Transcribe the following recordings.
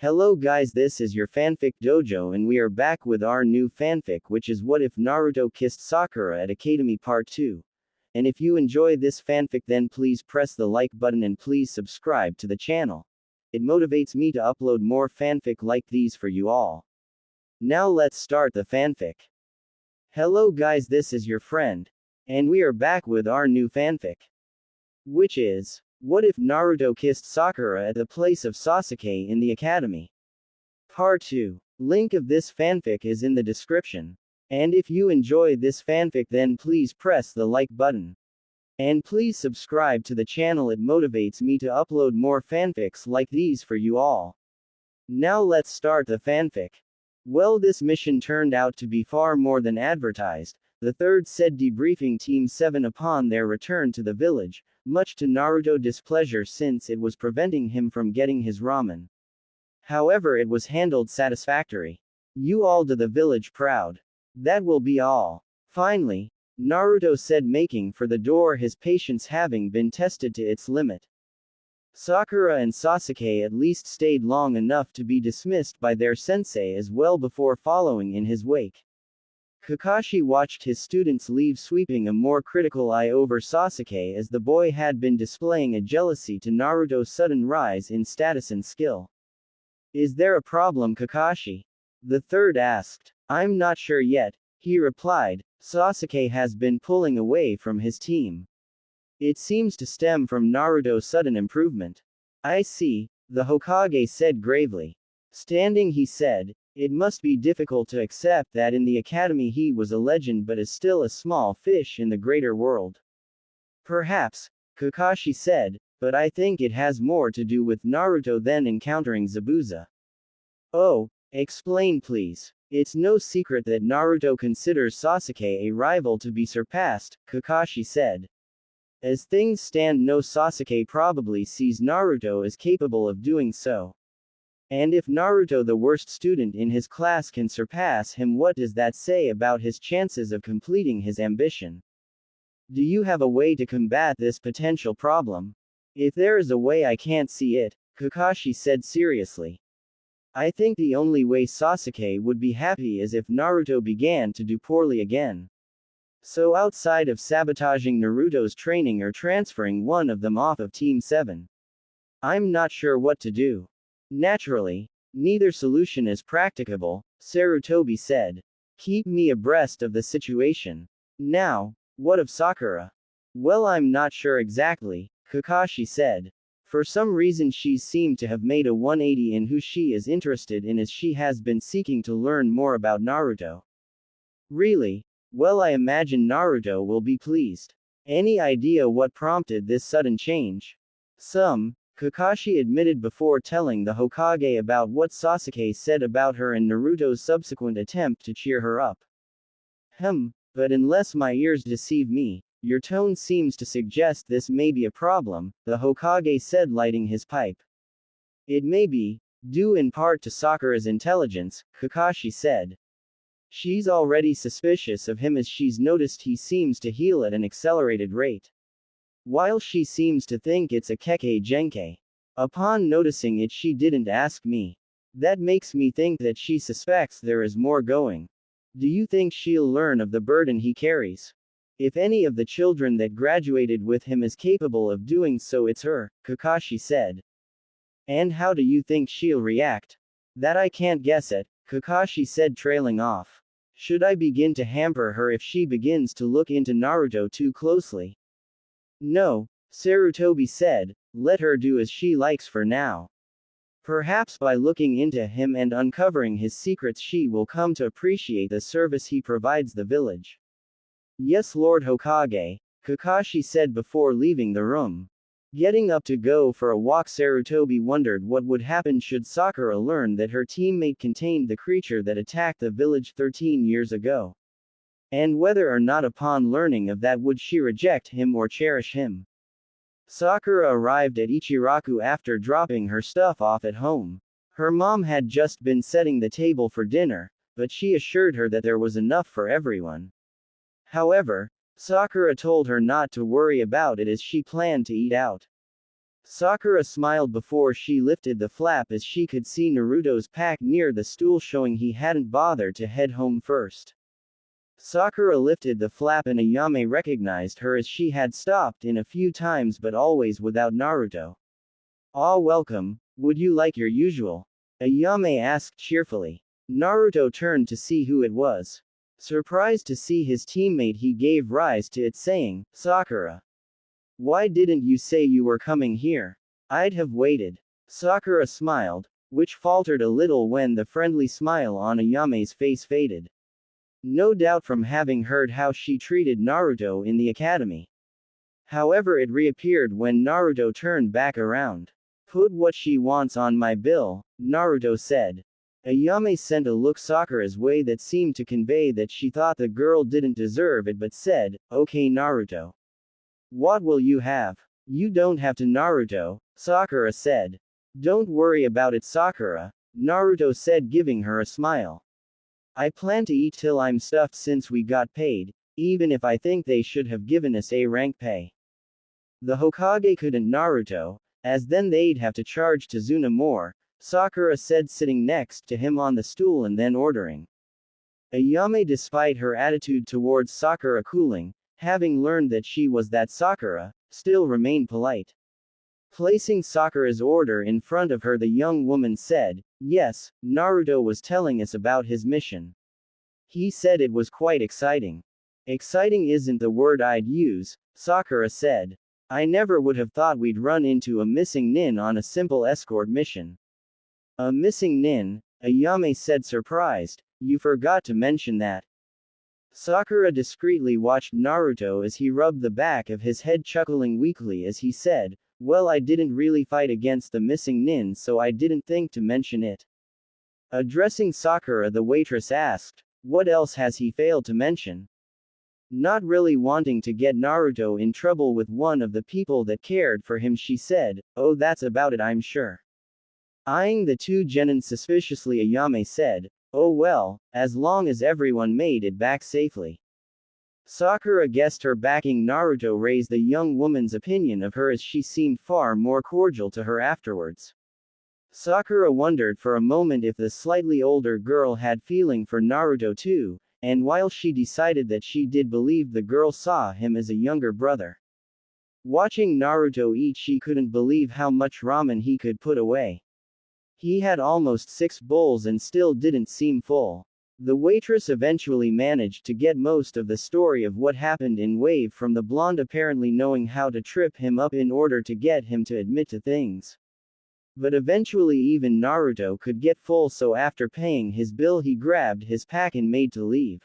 Hello guys, this is your fanfic dojo and we are back with our new fanfic, which is What If Naruto Kissed Sakura at Academy Part 2. And if you enjoy this fanfic, then please press the like button and please subscribe to the channel. It motivates me to upload more fanfic like these for you all. Now let's start the fanfic. Hello guys, this is your friend. And we are back with our new fanfic, which is What If Naruto Kissed Sakura at the Place of Sasuke in the Academy? Part 2. Link of this fanfic is in the description. And if you enjoy this fanfic, then please press the like button. And please subscribe to the channel, it motivates me to upload more fanfics like these for you all. Now let's start the fanfic. Well, this mission turned out to be far more than advertised. The third said debriefing Team 7 upon their return to the village, much to Naruto's displeasure since it was preventing him from getting his ramen. However, it was handled satisfactory. You all do the village proud. That will be all. Finally, Naruto said, making for the door, his patience having been tested to its limit. Sakura and Sasuke at least stayed long enough to be dismissed by their sensei as well before following in his wake. Kakashi watched his students leave, sweeping a more critical eye over Sasuke as the boy had been displaying a jealousy to Naruto's sudden rise in status and skill. Is there a problem, Kakashi? The third asked. I'm not sure yet, he replied. Sasuke has been pulling away from his team. It seems to stem from Naruto's sudden improvement. I see, the Hokage said gravely. Standing, he said, it must be difficult to accept that in the academy he was a legend but is still a small fish in the greater world. Perhaps, Kakashi said, but I think it has more to do with Naruto then encountering Zabuza. Oh, explain please. It's no secret that Naruto considers Sasuke a rival to be surpassed, Kakashi said. As things stand, no, Sasuke probably sees Naruto as capable of doing so. And if Naruto, the worst student in his class, can surpass him, what does that say about his chances of completing his ambition? Do you have a way to combat this potential problem? If there is a way, I can't see it, Kakashi said seriously. I think the only way Sasuke would be happy is if Naruto began to do poorly again. So outside of sabotaging Naruto's training or transferring one of them off of Team 7, I'm not sure what to do. Naturally, neither solution is practicable, Sarutobi said. Keep me abreast of the situation. Now, what of Sakura? Well, I'm not sure exactly, Kakashi said. For some reason she seemed to have made a 180 in who she is interested in, as she has been seeking to learn more about Naruto. Really? Well, I imagine Naruto will be pleased. Any idea what prompted this sudden change? Kakashi admitted before telling the Hokage about what Sasuke said about her and Naruto's subsequent attempt to cheer her up. But unless my ears deceive me, your tone seems to suggest this may be a problem, the Hokage said, lighting his pipe. It may be, due in part to Sakura's intelligence, Kakashi said. She's already suspicious of him as she's noticed he seems to heal at an accelerated rate, while she seems to think it's a Kekkei Genkai. Upon noticing it, she didn't ask me. That makes me think that she suspects there is more going. Do you think she'll learn of the burden he carries? If any of the children that graduated with him is capable of doing so, it's her, Kakashi said. And how do you think she'll react? That I can't guess at, Kakashi said, trailing off. Should I begin to hamper her if she begins to look into Naruto too closely? No, Sarutobi said, let her do as she likes for now. Perhaps by looking into him and uncovering his secrets she will come to appreciate the service he provides the village. Yes, Lord Hokage, Kakashi said before leaving the room. Getting up to go for a walk, Sarutobi wondered what would happen should Sakura learn that her teammate contained the creature that attacked the village 13 years ago. And whether or not upon learning of that would she reject him or cherish him. Sakura arrived at Ichiraku after dropping her stuff off at home. Her mom had just been setting the table for dinner, but she assured her that there was enough for everyone. However, Sakura told her not to worry about it as she planned to eat out. Sakura smiled before she lifted the flap as she could see Naruto's pack near the stool, showing he hadn't bothered to head home first. Sakura lifted the flap and Ayame recognized her as she had stopped in a few times but always without Naruto. "Ah, welcome. Would you like your usual?" Ayame asked cheerfully. Naruto turned to see who it was. Surprised to see his teammate, he gave rise to it, saying, "Sakura. Why didn't you say you were coming here? I'd have waited." Sakura smiled, which faltered a little when the friendly smile on Ayame's face faded. No doubt from having heard how she treated Naruto in the academy. However, it reappeared when Naruto turned back around. "Put what she wants on my bill," Naruto said. Ayame sent a look Sakura's way that seemed to convey that she thought the girl didn't deserve it, but said, "Okay, Naruto. What will you have?" "You don't have to, Naruto," Sakura said. "Don't worry about it, Sakura," Naruto said, giving her a smile. "I plan to eat till I'm stuffed since we got paid, even if I think they should have given us A rank pay." The Hokage couldn't, Naruto, as then they'd have to charge Tazuna more, Sakura said, sitting next to him on the stool and then ordering. Ayame, despite her attitude towards Sakura cooling, having learned that she was that Sakura, still remained polite. Placing Sakura's order in front of her, the young woman said, "Yes, Naruto was telling us about his mission. He said it was quite exciting." "Exciting isn't the word I'd use," Sakura said. "I never would have thought we'd run into a missing nin on a simple escort mission." "A missing nin?" Ayame said, surprised. "You forgot to mention that." Sakura discreetly watched Naruto as he rubbed the back of his head, chuckling weakly as he said, "Well, I didn't really fight against the missing nin, so I didn't think to mention it." Addressing Sakura, the waitress asked, "What else has he failed to mention?" Not really wanting to get Naruto in trouble with one of the people that cared for him, she said, "Oh, that's about it, I'm sure." Eyeing the two genin suspiciously, Ayame said, "Oh well, as long as everyone made it back safely." Sakura guessed her backing Naruto raised the young woman's opinion of her, as she seemed far more cordial to her afterwards. Sakura wondered for a moment if the slightly older girl had feeling for Naruto too, and while she decided that she did believe the girl saw him as a younger brother. Watching Naruto eat, she couldn't believe how much ramen he could put away. He had almost 6 bowls and still didn't seem full. The waitress eventually managed to get most of the story of what happened in Wave from the blonde, apparently knowing how to trip him up in order to get him to admit to things. But eventually even Naruto could get full, so after paying his bill he grabbed his pack and made to leave.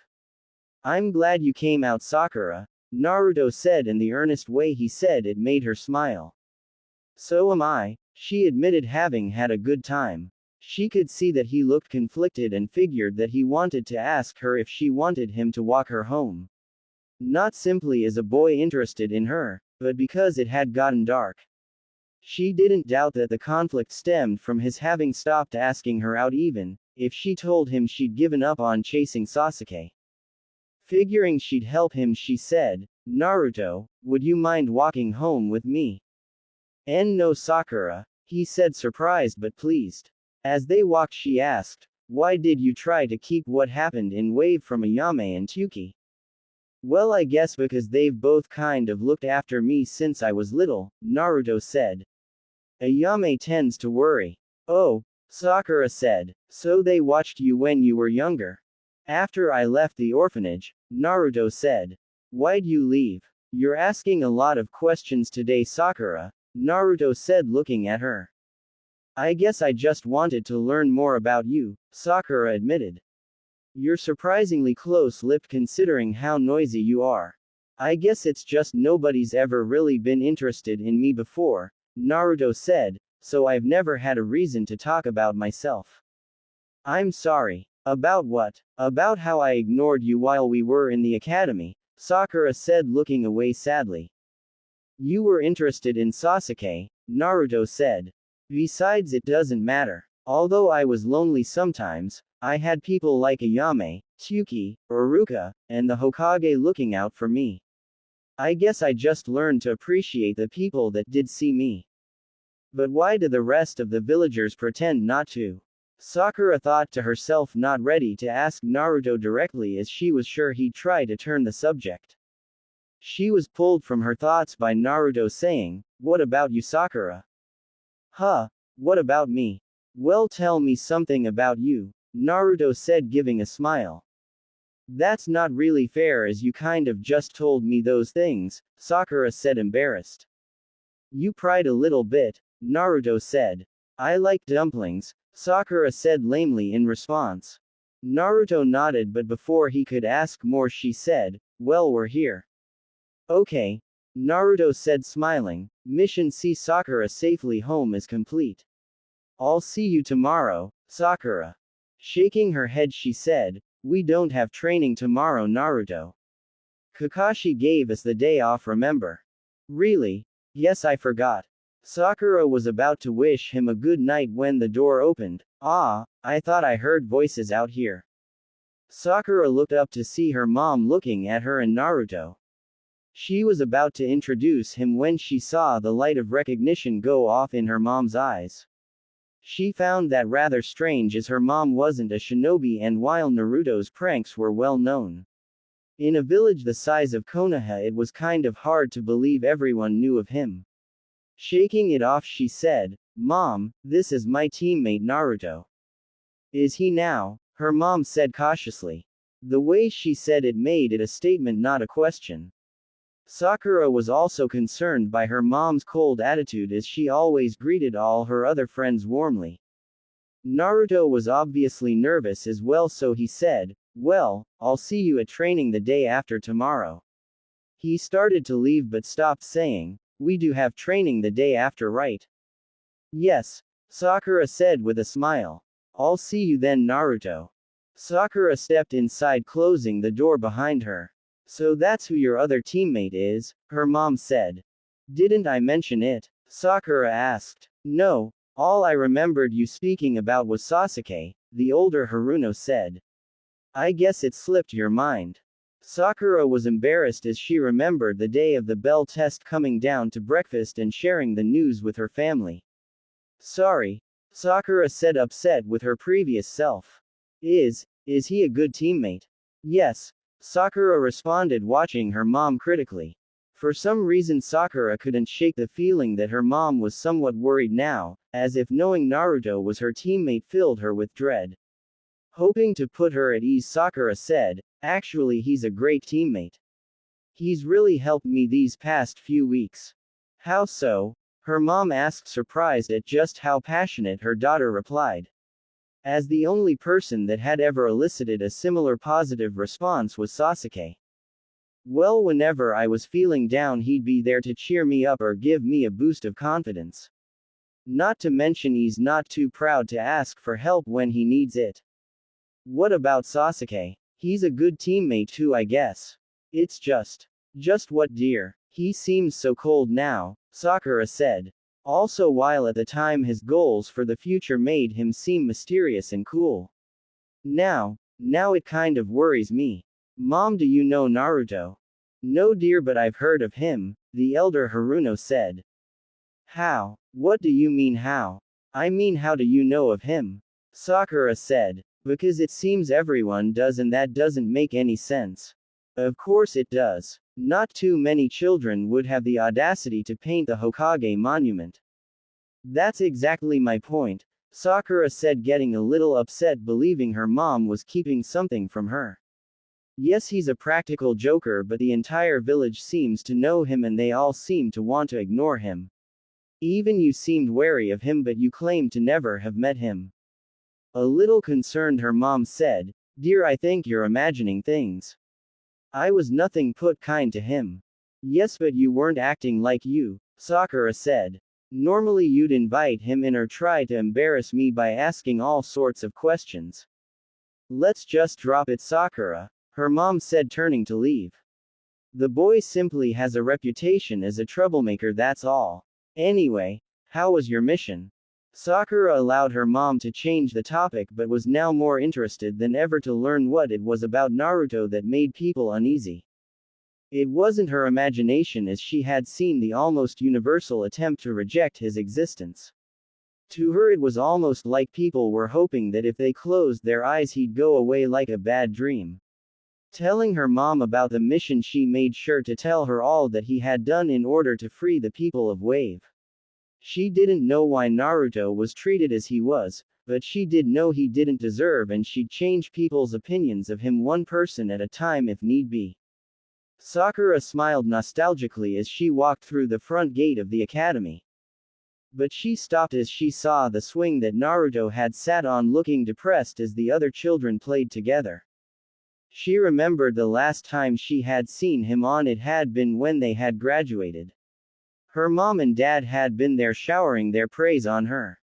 "I'm glad you came out, Sakura," Naruto said in the earnest way he said it made her smile. "So am I," she admitted, having had a good time. She could see that he looked conflicted and figured that he wanted to ask her if she wanted him to walk her home. Not simply as a boy interested in her, but because it had gotten dark. She didn't doubt that the conflict stemmed from his having stopped asking her out, even if she told him she'd given up on chasing Sasuke. Figuring she'd help him, she said, "Naruto, would you mind walking home with me?" "No, Sakura," he said, surprised but pleased. As they walked, she asked, "Why did you try to keep what happened in Wave from Ayame and Tuki?" "Well, I guess because they've both kind of looked after me since I was little," Naruto said. "Ayame tends to worry." "Oh," Sakura said, "so they watched you when you were younger?" "After I left the orphanage," Naruto said. "Why'd you leave?" "You're asking a lot of questions today, Sakura," Naruto said, looking at her. "I guess I just wanted to learn more about you," Sakura admitted. "You're surprisingly close-lipped considering how noisy you are." "I guess it's just nobody's ever really been interested in me before," Naruto said, "so I've never had a reason to talk about myself." "I'm sorry." "About what?" "About how I ignored you while we were in the academy," Sakura said, looking away sadly. "You were interested in Sasuke," Naruto said. "Besides, it doesn't matter. Although I was lonely sometimes, I had people like Ayame, Tsuki, Iruka, and the Hokage looking out for me. I guess I just learned to appreciate the people that did see me." But why do the rest of the villagers pretend not to? Sakura thought to herself, not ready to ask Naruto directly as she was sure he'd try to turn the subject. She was pulled from her thoughts by Naruto saying, "What about you, Sakura?" "Huh? What about me?" "Well, tell me something about you," Naruto said, giving a smile. "That's not really fair as you kind of just told me those things," Sakura said, embarrassed. "You pried a little bit," Naruto said. "I like dumplings," Sakura said lamely in response. Naruto nodded, but before he could ask more she said, "Well, we're here." "Okay," Naruto said, smiling. "Mission see Sakura safely home is complete. I'll see you tomorrow, Sakura." Shaking her head she said, "We don't have training tomorrow, Naruto. Kakashi gave us the day off, remember?" "Really? Yes, I forgot." Sakura was about to wish him a good night when the door opened. "Ah, I thought I heard voices out here." Sakura looked up to see her mom looking at her and Naruto. She was about to introduce him when she saw the light of recognition go off in her mom's eyes. She found that rather strange as her mom wasn't a shinobi, and while Naruto's pranks were well known in a village the size of Konoha, it was kind of hard to believe everyone knew of him. Shaking it off she said, "Mom, this is my teammate Naruto." "Is he now?" her mom said cautiously. The way she said it made it a statement, not a question. Sakura was also concerned by her mom's cold attitude as she always greeted all her other friends warmly. Naruto was obviously nervous as well, so he said, "Well, I'll see you at training the day after tomorrow." He started to leave but stopped, saying, "We do have training the day after, right?" "Yes," Sakura said with a smile. "I'll see you then, Naruto." Sakura stepped inside, closing the door behind her. "So that's who your other teammate is?" her mom said. "Didn't I mention it?" Sakura asked. "No, all I remembered you speaking about was Sasuke," the older Haruno said. "I guess it slipped your mind." Sakura was embarrassed as she remembered the day of the bell test, coming down to breakfast and sharing the news with her family. "Sorry," Sakura said, upset with her previous self. Is he a good teammate?" "Yes," Sakura responded, watching her mom critically. For some reason Sakura couldn't shake the feeling that her mom was somewhat worried now, as if knowing Naruto was her teammate filled her with dread. Hoping to put her at ease, Sakura said, "Actually, he's a great teammate. He's really helped me these past few weeks." "How so?" her mom asked, surprised at just how passionate her daughter replied. As the only person that had ever elicited a similar positive response was Sasuke. "Well, whenever I was feeling down, he'd be there to cheer me up or give me a boost of confidence. Not to mention he's not too proud to ask for help when he needs it." "What about Sasuke?" "He's a good teammate too, I guess. It's just what, dear? He seems so cold now," Sakura said. Also, while at the time his goals for the future made him seem mysterious and cool. Now it kind of worries me." "Mom, do you know Naruto?" "No, dear, but I've heard of him," the elder Haruno said. "How? What do you mean how?" "I mean, how do you know of him?" Sakura said. "Because it seems everyone does, and that doesn't make any sense." "Of course it does. Not too many children would have the audacity to paint the Hokage monument." "That's exactly my point," Sakura said, getting a little upset, believing her mom was keeping something from her. "Yes, he's a practical joker, but the entire village seems to know him and they all seem to want to ignore him. Even you seemed wary of him, but you claim to never have met him." A little concerned, her mom said, "Dear, I think you're imagining things. I was nothing but kind to him." "Yes, but you weren't acting like you," Sakura said. "Normally you'd invite him in or try to embarrass me by asking all sorts of questions." "Let's just drop it, Sakura," her mom said, turning to leave. "The boy simply has a reputation as a troublemaker, that's all. Anyway, how was your mission?" Sakura allowed her mom to change the topic, but was now more interested than ever to learn what it was about Naruto that made people uneasy. It wasn't her imagination, as she had seen the almost universal attempt to reject his existence. To her it was almost like people were hoping that if they closed their eyes he'd go away like a bad dream. Telling her mom about the mission, she made sure to tell her all that he had done in order to free the people of Wave. She didn't know why Naruto was treated as he was, but she did know he didn't deserve, and she'd change people's opinions of him one person at a time if need be. Sakura smiled nostalgically as she walked through the front gate of the academy. But she stopped as she saw the swing that Naruto had sat on, looking depressed as the other children played together. She remembered the last time she had seen him on it had been when they had graduated. Her mom and dad had been there showering their praise on her.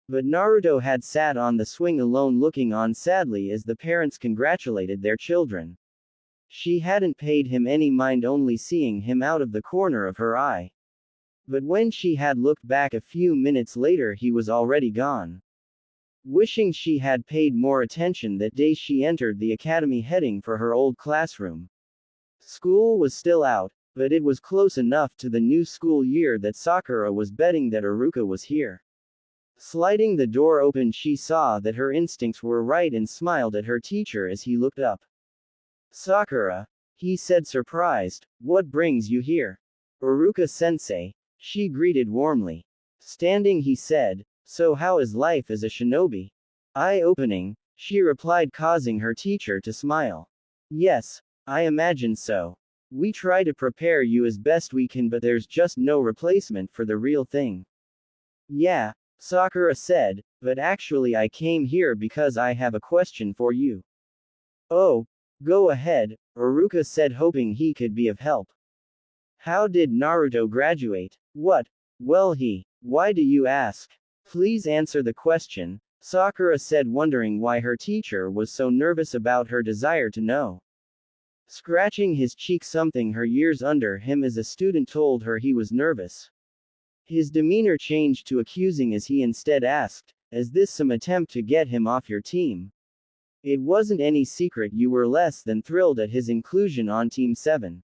But Naruto had sat on the swing alone, looking on sadly as the parents congratulated their children. She hadn't paid him any mind, only seeing him out of the corner of her eye. But when she had looked back a few minutes later, he was already gone. Wishing she had paid more attention that day, she entered the academy heading for her old classroom. School was still out, but it was close enough to the new school year that Sakura was betting that Iruka was here. Sliding the door open, she saw that her instincts were right and smiled at her teacher as he looked up. "Sakura," he said, surprised, "what brings you here?" "Iruka-sensei," she greeted warmly. Standing, he said, "So how is life as a shinobi?" "Eye-opening," she replied, causing her teacher to smile. "Yes, I imagine so. We try to prepare you as best we can, but there's just no replacement for the real thing." "Yeah," Sakura said, "but actually I came here because I have a question for you." "Oh, go ahead," Iruka said, hoping he could be of help. "How did Naruto graduate?" "What? Well, Why do you ask?" "Please answer the question," Sakura said, wondering why her teacher was so nervous about her desire to know. Scratching his cheek, something her years under him as a student told her he was nervous. His demeanor changed to accusing as he instead asked, "Is this some attempt to get him off your team?" "It wasn't any secret you were less than thrilled at his inclusion on Team 7.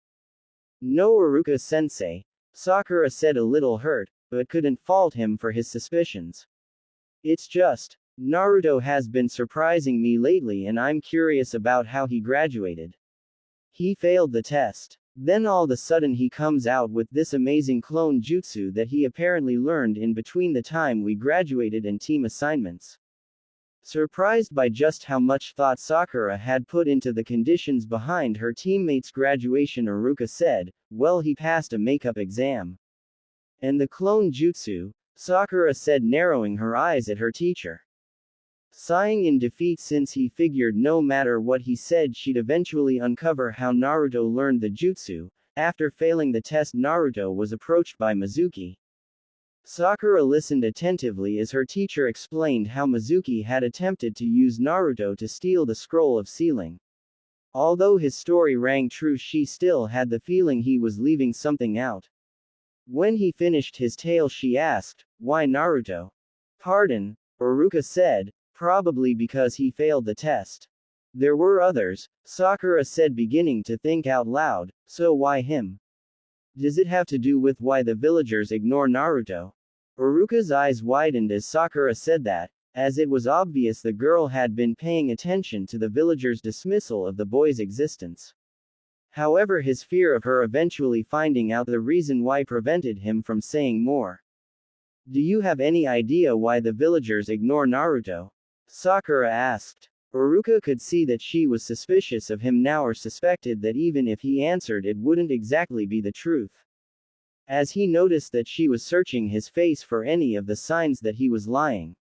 "No, Iruka-sensei," Sakura said, a little hurt, but couldn't fault him for his suspicions. "It's just, Naruto has been surprising me lately and I'm curious about how he graduated. He failed the test. Then all of a sudden he comes out with this amazing clone jutsu that he apparently learned in between the time we graduated and team assignments." Surprised by just how much thought Sakura had put into the conditions behind her teammates' graduation, Iruka said, "Well, he passed a makeup exam." "And the clone jutsu?" Sakura said, narrowing her eyes at her teacher. Sighing in defeat, since he figured no matter what he said she'd eventually uncover how Naruto learned the jutsu. After failing the test, Naruto was approached by Mizuki. Sakura listened attentively as her teacher explained how Mizuki had attempted to use Naruto to steal the scroll of sealing. Although his story rang true, she still had the feeling he was leaving something out. When he finished his tale, she asked, "Why Naruto?" "Pardon," Iruka said, "probably because he failed the test." "There were others," Sakura said, beginning to think out loud, "so why him? Does it have to do with why the villagers ignore Naruto?" Iruka's eyes widened as Sakura said that, as it was obvious the girl had been paying attention to the villagers' dismissal of the boy's existence. However, his fear of her eventually finding out the reason why prevented him from saying more. "Do you have any idea why the villagers ignore Naruto?" Sakura asked. Iruka could see that she was suspicious of him now, or suspected that even if he answered it wouldn't exactly be the truth. As he noticed that she was searching his face for any of the signs that he was lying.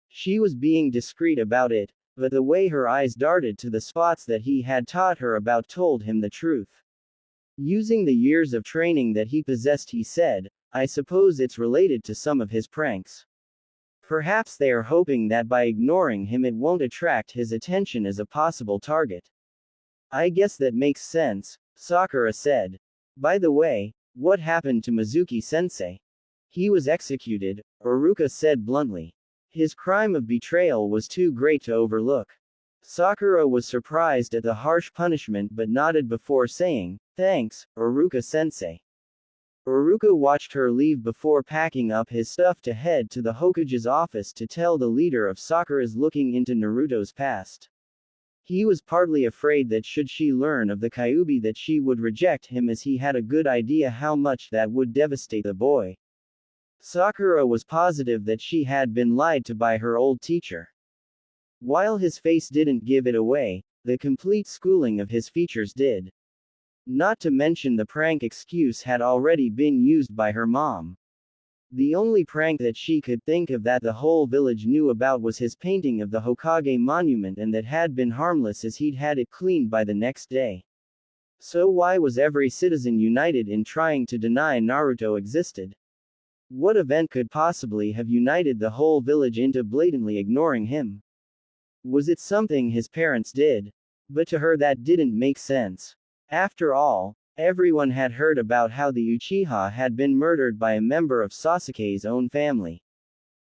She was being discreet about it, but the way her eyes darted to the spots that he had taught her about told him the truth. Using the years of training that he possessed, he said, "I suppose it's related to some of his pranks. Perhaps they are hoping that by ignoring him it won't attract his attention as a possible target." "I guess that makes sense," Sakura said. "By the way, what happened to Mizuki-sensei?" "He was executed," Iruka said bluntly. "His crime of betrayal was too great to overlook." Sakura was surprised at the harsh punishment but nodded before saying, "Thanks, Uruka-sensei." Uruka watched her leave before packing up his stuff to head to the Hokage's office to tell the leader of Sakura's looking into Naruto's past. He was partly afraid that should she learn of the Kyuubi that she would reject him, as he had a good idea how much that would devastate the boy. Sakura was positive that she had been lied to by her old teacher. While his face didn't give it away, the complete schooling of his features did. Not to mention the prank excuse had already been used by her mom. The only prank that she could think of that the whole village knew about was his painting of the Hokage monument, and that had been harmless as he'd had it cleaned by the next day. So why was every citizen united in trying to deny Naruto existed? What event could possibly have united the whole village into blatantly ignoring him? Was it something his parents did? But to her that didn't make sense. After all, everyone had heard about how the Uchiha had been murdered by a member of Sasuke's own family.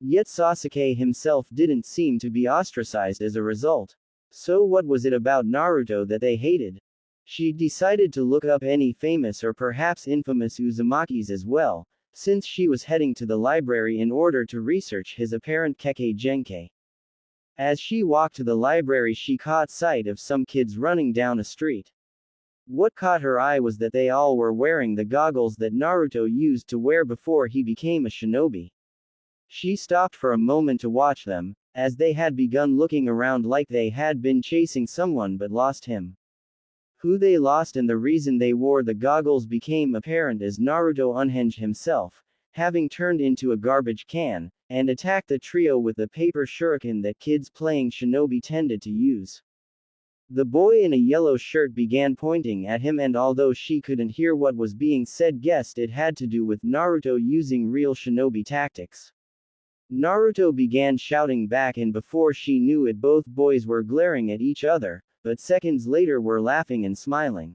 Yet Sasuke himself didn't seem to be ostracized as a result. So what was it about Naruto that they hated? She decided to look up any famous or perhaps infamous Uzumakis as well, since she was heading to the library in order to research his apparent Kekkei Genkai. As she walked to the library, she caught sight of some kids running down a street. What caught her eye was that they all were wearing the goggles that Naruto used to wear before he became a shinobi. She stopped for a moment to watch them, as they had begun looking around like they had been chasing someone but lost him. Who they lost and the reason they wore the goggles became apparent as Naruto unhinged himself, having turned into a garbage can, and attacked the trio with the paper shuriken that kids playing shinobi tended to use. The boy in a yellow shirt began pointing at him, and although she couldn't hear what was being said, guessed it had to do with Naruto using real shinobi tactics. Naruto began shouting back, and before she knew it, both boys were glaring at each other, but seconds later were laughing and smiling.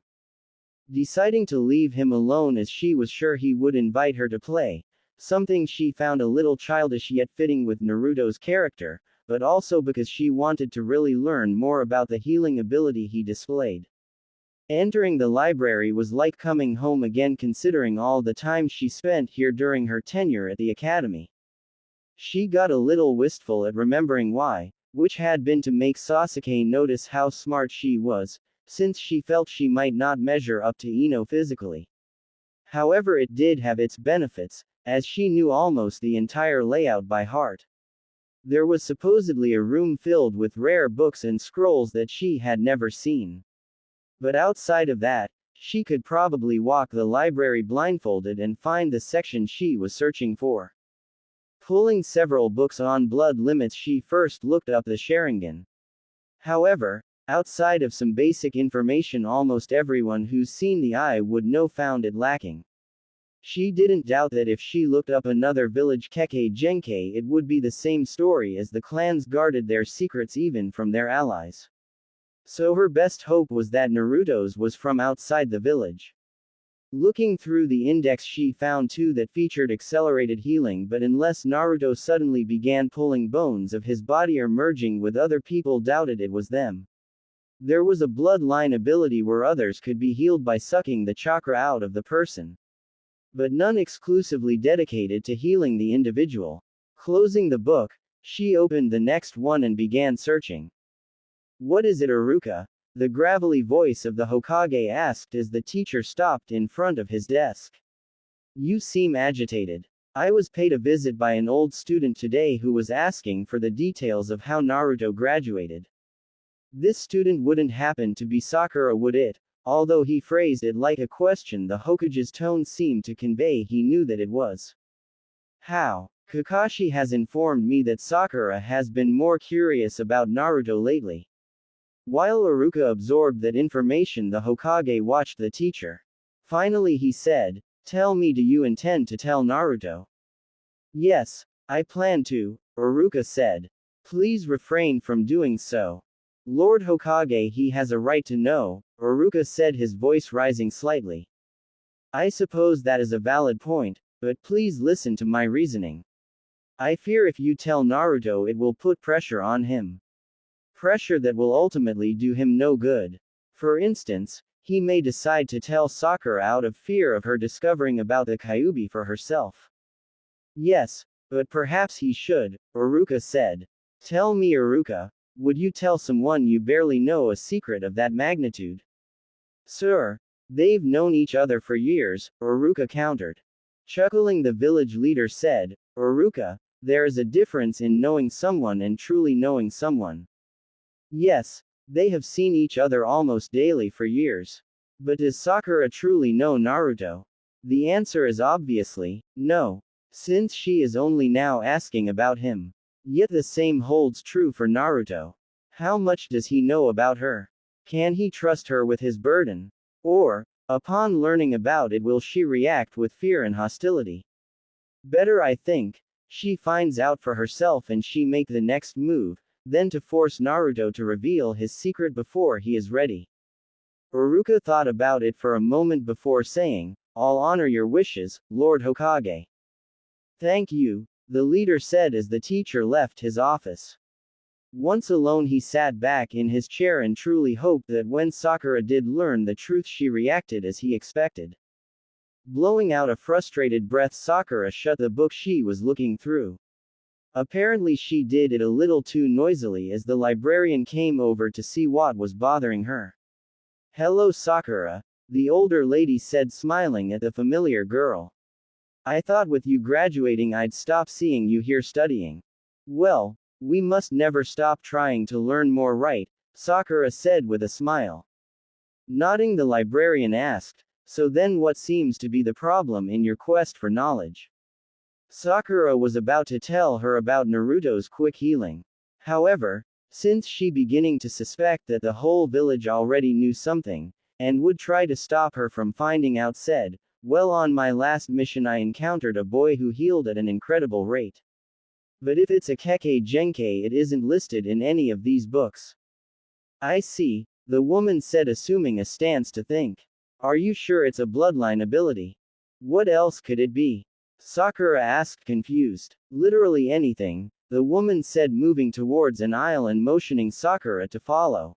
Deciding to leave him alone as she was sure he would invite her to play, something she found a little childish yet fitting with Naruto's character, but also because she wanted to really learn more about the healing ability he displayed. Entering the library was like coming home again, considering all the time she spent here during her tenure at the academy. She got a little wistful at remembering why, which had been to make Sasuke notice how smart she was, since she felt she might not measure up to Ino physically. However, it did have its benefits, as she knew almost the entire layout by heart. There was supposedly a room filled with rare books and scrolls that she had never seen. But outside of that, she could probably walk the library blindfolded and find the section she was searching for. Pulling several books on blood limits, she first looked up the Sharingan. However, outside of some basic information almost everyone who's seen the eye would know found it lacking. She didn't doubt that if she looked up another village Kekkei Genkai, it would be the same story, as the clans guarded their secrets even from their allies. So her best hope was that Naruto's was from outside the village. Looking through the index, she found two that featured accelerated healing, but unless Naruto suddenly began pulling bones of his body or merging with other people, doubted it was them. There was a bloodline ability where others could be healed by sucking the chakra out of the person, but none exclusively dedicated to healing the individual. Closing the book, she opened the next one and began searching. "What is it, Uruka?" the gravelly voice of the Hokage asked as the teacher stopped in front of his desk. "You seem agitated." "I was paid a visit by an old student today who was asking for the details of how Naruto graduated." This student wouldn't happen to be Sakura, would it? Although he phrased it like a question, the Hokage's tone seemed to convey he knew that it was. "How?" "Kakashi has informed me that Sakura has been more curious about Naruto lately." While Uruka absorbed that information, the Hokage watched the teacher. Finally he said, "Tell me, do you intend to tell Naruto?" "Yes, I plan to," Uruka said. "Please refrain from doing so." "Lord Hokage, he has a right to know," Uruka said, his voice rising slightly. "I suppose that is a valid point, but please listen to my reasoning. I fear if you tell Naruto it will put pressure on him. Pressure that will ultimately do him no good. For instance, he may decide to tell Sakura out of fear of her discovering about the Kyuubi for herself. Yes, but perhaps he should, Iruka said. Tell me, Iruka, would you tell someone you barely know a secret of that magnitude? Sir, they've known each other for years, Iruka countered. Chuckling, the village leader said, Iruka, there is a difference in knowing someone and truly knowing someone. Yes, they have seen each other almost daily for years. But does Sakura truly know Naruto? The answer is obviously, no. Since she is only now asking about him. Yet the same holds true for Naruto. How much does he know about her? Can he trust her with his burden? Or, upon learning about it, will she react with fear and hostility? Better, I think, she finds out for herself and she make the next move, than to force Naruto to reveal his secret before he is ready. Iruka thought about it for a moment before saying, I'll honor your wishes, Lord Hokage. Thank you, the leader said as the teacher left his office. Once alone, he sat back in his chair and truly hoped that when Sakura did learn the truth, she reacted as he expected. Blowing out a frustrated breath, Sakura shut the book she was looking through. Apparently she did it a little too noisily as the librarian came over to see what was bothering her. Hello, Sakura, the older lady said, smiling at the familiar girl. I thought with you graduating I'd stop seeing you here studying. Well, we must never stop trying to learn more, right? Sakura said with a smile. Nodding, the librarian asked, so then what seems to be the problem in your quest for knowledge? Sakura was about to tell her about Naruto's quick healing. However, since she beginning to suspect that the whole village already knew something, and would try to stop her from finding out, said, well, on my last mission I encountered a boy who healed at an incredible rate. But if it's a Kekkei Genkai, it isn't listed in any of these books. I see, the woman said, assuming a stance to think. Are you sure it's a bloodline ability? What else could it be? Sakura asked, confused. Literally anything, the woman said, moving towards an aisle and motioning Sakura to follow.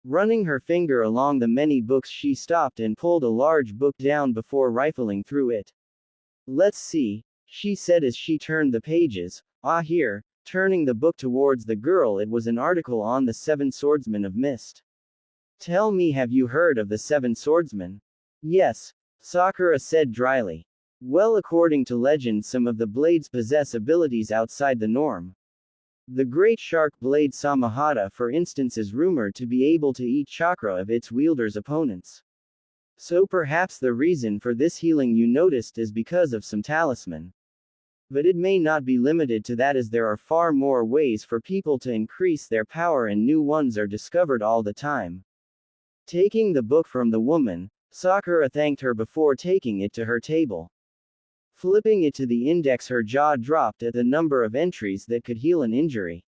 Running her finger along the many books, she stopped and pulled a large book down before rifling through it. Let's see, she said as she turned the pages. Ah, here, turning the book towards the girl, it was an article on the 7 Swordsmen of Mist. Tell me, have you heard of the 7 Swordsmen? Yes, Sakura said dryly. Well, according to legend, some of the blades possess abilities outside the norm. The great shark blade Samahata, for instance, is rumored to be able to eat chakra of its wielder's opponents. So perhaps the reason for this healing you noticed is because of some talisman. But it may not be limited to that, as there are far more ways for people to increase their power and new ones are discovered all the time. Taking the book from the woman, Sakura thanked her before taking it to her table. Flipping it to the index, her jaw dropped at the number of entries that could heal an injury.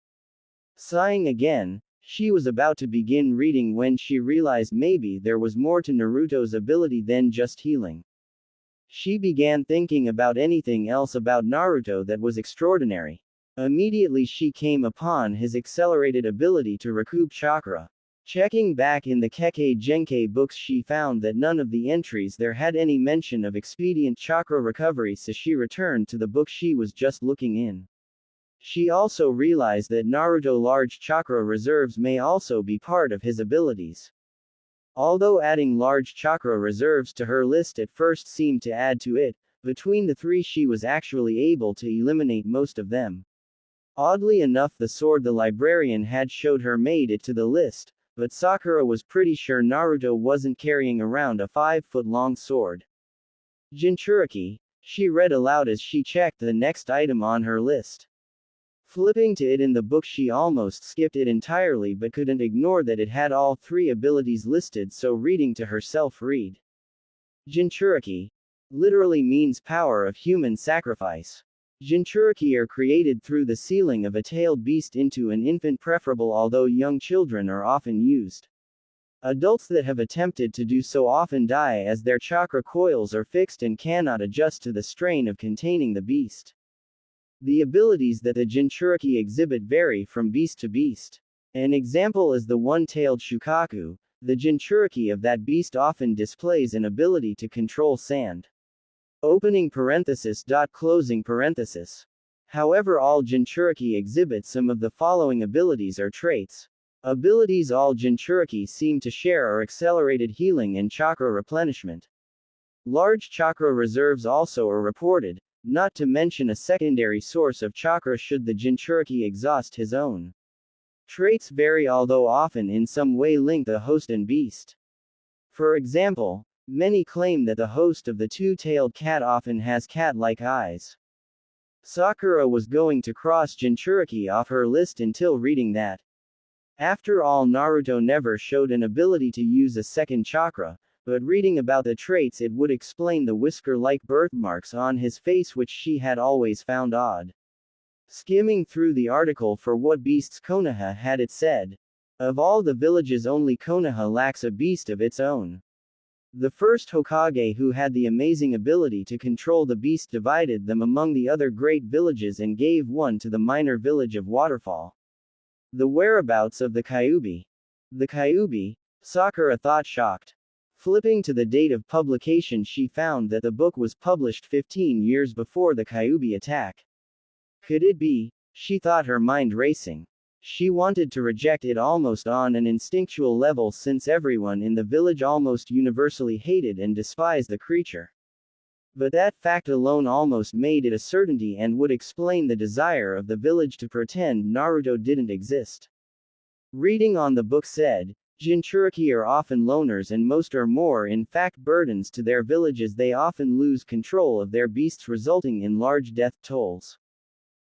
Sighing again, she was about to begin reading when she realized maybe there was more to Naruto's ability than just healing. She began thinking about anything else about Naruto that was extraordinary. Immediately she came upon his accelerated ability to recoup chakra. Checking back in the Kekkei Genkai books, she found that none of the entries there had any mention of expedient chakra recovery, so she returned to the book she was just looking in. She also realized that Naruto large chakra reserves may also be part of his abilities. Although adding large chakra reserves to her list at first seemed to add to it, between the 3 she was actually able to eliminate most of them. Oddly enough, the sword the librarian had showed her made it to the list, but Sakura was pretty sure Naruto wasn't carrying around a 5-foot-long sword. Jinchuriki, she read aloud as she checked the next item on her list. Flipping to it in the book, she almost skipped it entirely but couldn't ignore that it had all 3 abilities listed, so reading to herself, read. Jinchuriki literally means power of human sacrifice. Jinchuriki are created through the sealing of a tailed beast into an infant, preferable, although young children are often used. Adults that have attempted to do so often die as their chakra coils are fixed and cannot adjust to the strain of containing the beast. The abilities that the Jinchuriki exhibit vary from beast to beast. An example is the one-tailed shukaku. The Jinchuriki of that beast often displays an ability to control sand. Opening parenthesis. Closing parenthesis. However, all Jinchuriki exhibit some of the following abilities or traits. Abilities all Jinchuriki seem to share are accelerated healing and chakra replenishment. Large chakra reserves also are reported, not to mention a secondary source of chakra should the Jinchuriki exhaust his own. Traits vary, although often in some way link the host and beast. For example, many claim that the host of the two-tailed cat often has cat-like eyes. Sakura was going to cross Jinchuriki off her list until reading that. After all, Naruto never showed an ability to use a second chakra, but reading about the traits it would explain the whisker-like birthmarks on his face which she had always found odd. Skimming through the article for what beasts Konoha had, it said, of all the villages only Konoha lacks a beast of its own. The first Hokage who had the amazing ability to control the beast divided them among the other great villages and gave one to the minor village of Waterfall. The whereabouts of the Kyuubi. The Kyuubi? Sakura thought, shocked. Flipping to the date of publication, she found that the book was published 15 years before the Kyuubi attack. Could it be? She thought, her mind racing. She wanted to reject it almost on an instinctual level since everyone in the village almost universally hated and despised the creature. But that fact alone almost made it a certainty and would explain the desire of the village to pretend Naruto didn't exist. Reading on the book said, Jinchuriki are often loners and most are more in fact burdens to their villages. They often lose control of their beasts, resulting in large death tolls.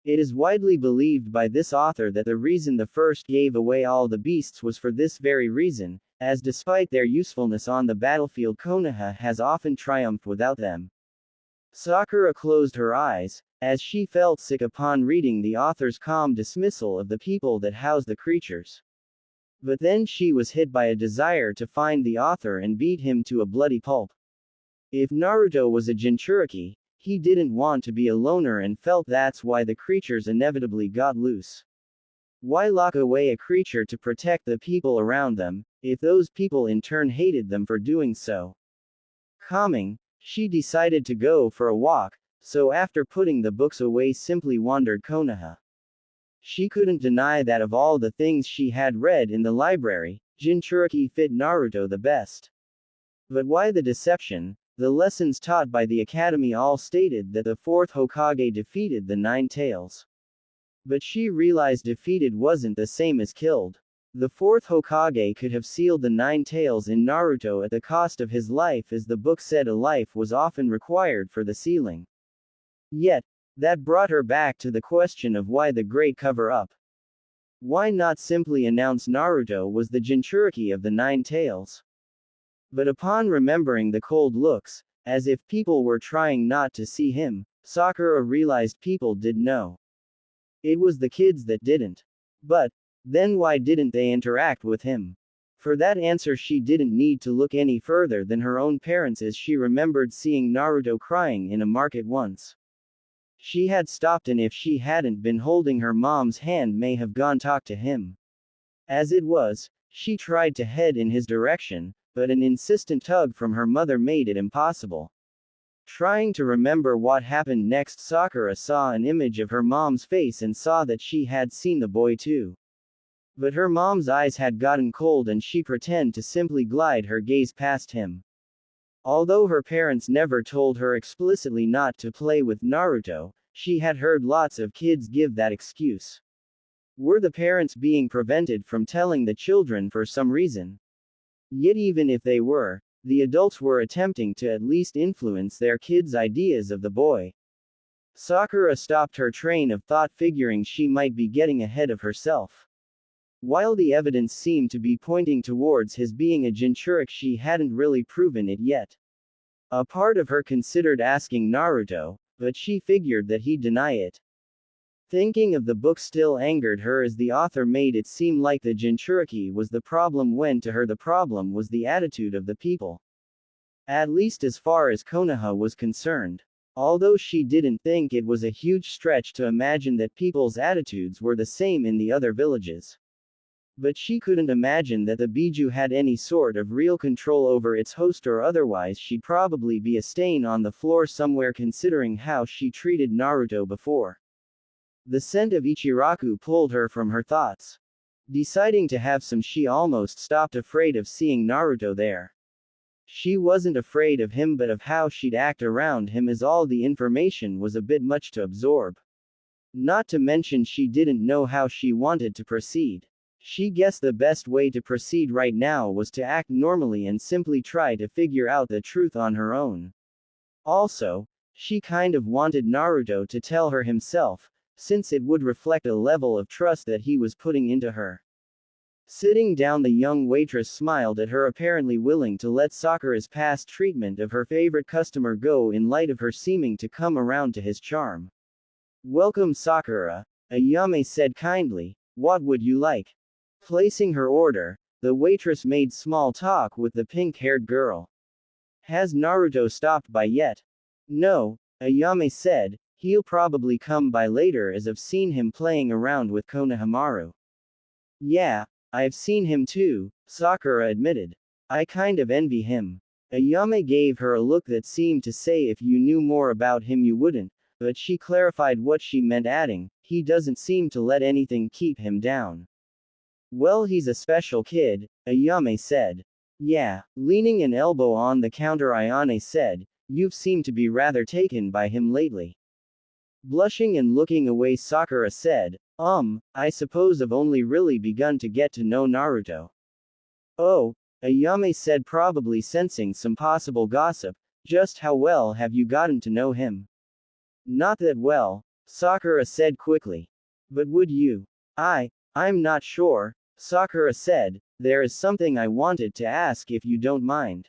It is widely believed by this author that the reason the first gave away all the beasts was for this very reason, as despite their usefulness on the battlefield, Konoha has often triumphed without them. Sakura closed her eyes, as she felt sick upon reading the author's calm dismissal of the people that house the creatures. But then she was hit by a desire to find the author and beat him to a bloody pulp. If Naruto was a Jinchuriki, he didn't want to be a loner and felt that's why the creatures inevitably got loose. Why lock away a creature to protect the people around them, if those people in turn hated them for doing so? Calming, she decided to go for a walk, so after putting the books away simply wandered Konoha. She couldn't deny that of all the things she had read in the library, Jinchuriki fit Naruto the best. But why the deception? The lessons taught by the Academy all stated that the fourth Hokage defeated the Nine Tails. But she realized defeated wasn't the same as killed. The fourth Hokage could have sealed the Nine Tails in Naruto at the cost of his life, as the book said a life was often required for the sealing. Yet, that brought her back to the question of why the great cover-up. Why not simply announce Naruto was the Jinchuriki of the Nine Tails? But upon remembering the cold looks, as if people were trying not to see him, Sakura realized people did know. It was the kids that didn't. But, then why didn't they interact with him? For that answer she didn't need to look any further than her own parents, as she remembered seeing Naruto crying in a market once. She had stopped, and if she hadn't been holding her mom's hand may have gone talk to him. As it was, she tried to head in his direction, but an insistent tug from her mother made it impossible. Trying to remember what happened next, Sakura saw an image of her mom's face and saw that she had seen the boy too. But her mom's eyes had gotten cold and she pretended to simply glide her gaze past him. Although her parents never told her explicitly not to play with Naruto, she had heard lots of kids give that excuse. Were the parents being prevented from telling the children for some reason? Yet even if they were, the adults were attempting to at least influence their kids' ideas of the boy. Sakura stopped her train of thought, figuring she might be getting ahead of herself. While the evidence seemed to be pointing towards his being a Jinchuriki, she hadn't really proven it yet. A part of her considered asking Naruto, but she figured that he'd deny it. Thinking of the book still angered her, as the author made it seem like the Jinchuriki was the problem when to her the problem was the attitude of the people. At least as far as Konoha was concerned. Although she didn't think it was a huge stretch to imagine that people's attitudes were the same in the other villages. But she couldn't imagine that the Biju had any sort of real control over its host, or otherwise she'd probably be a stain on the floor somewhere considering how she treated Naruto before. The scent of Ichiraku pulled her from her thoughts. Deciding to have some, she almost stopped, afraid of seeing Naruto there. She wasn't afraid of him but of how she'd act around him, as all the information was a bit much to absorb. Not to mention she didn't know how she wanted to proceed. She guessed the best way to proceed right now was to act normally and simply try to figure out the truth on her own. Also, she kind of wanted Naruto to tell her himself, since it would reflect a level of trust that he was putting into her. Sitting down, the young waitress smiled at her, apparently willing to let Sakura's past treatment of her favorite customer go in light of her seeming to come around to his charm. "Welcome, Sakura," Ayame said kindly. "What would you like?" Placing her order, the waitress made small talk with the pink-haired girl. "Has Naruto stopped by yet?" "No," Ayame said. "He'll probably come by later, as I've seen him playing around with Konohamaru." "Yeah, I've seen him too," Sakura admitted. "I kind of envy him." Ayame gave her a look that seemed to say if you knew more about him you wouldn't, but she clarified what she meant, adding, "He doesn't seem to let anything keep him down." "Well, he's a special kid," Ayame said. "Yeah." Leaning an elbow on the counter, Ayane said, "You've seemed to be rather taken by him lately." Blushing and looking away, Sakura said, I suppose I've only really begun to get to know Naruto." "Oh," Ayame said, probably sensing some possible gossip. "Just how well have you gotten to know him?" "Not that well," Sakura said quickly. "But would you?" I'm not sure," Sakura said. "There is something I wanted to ask if you don't mind."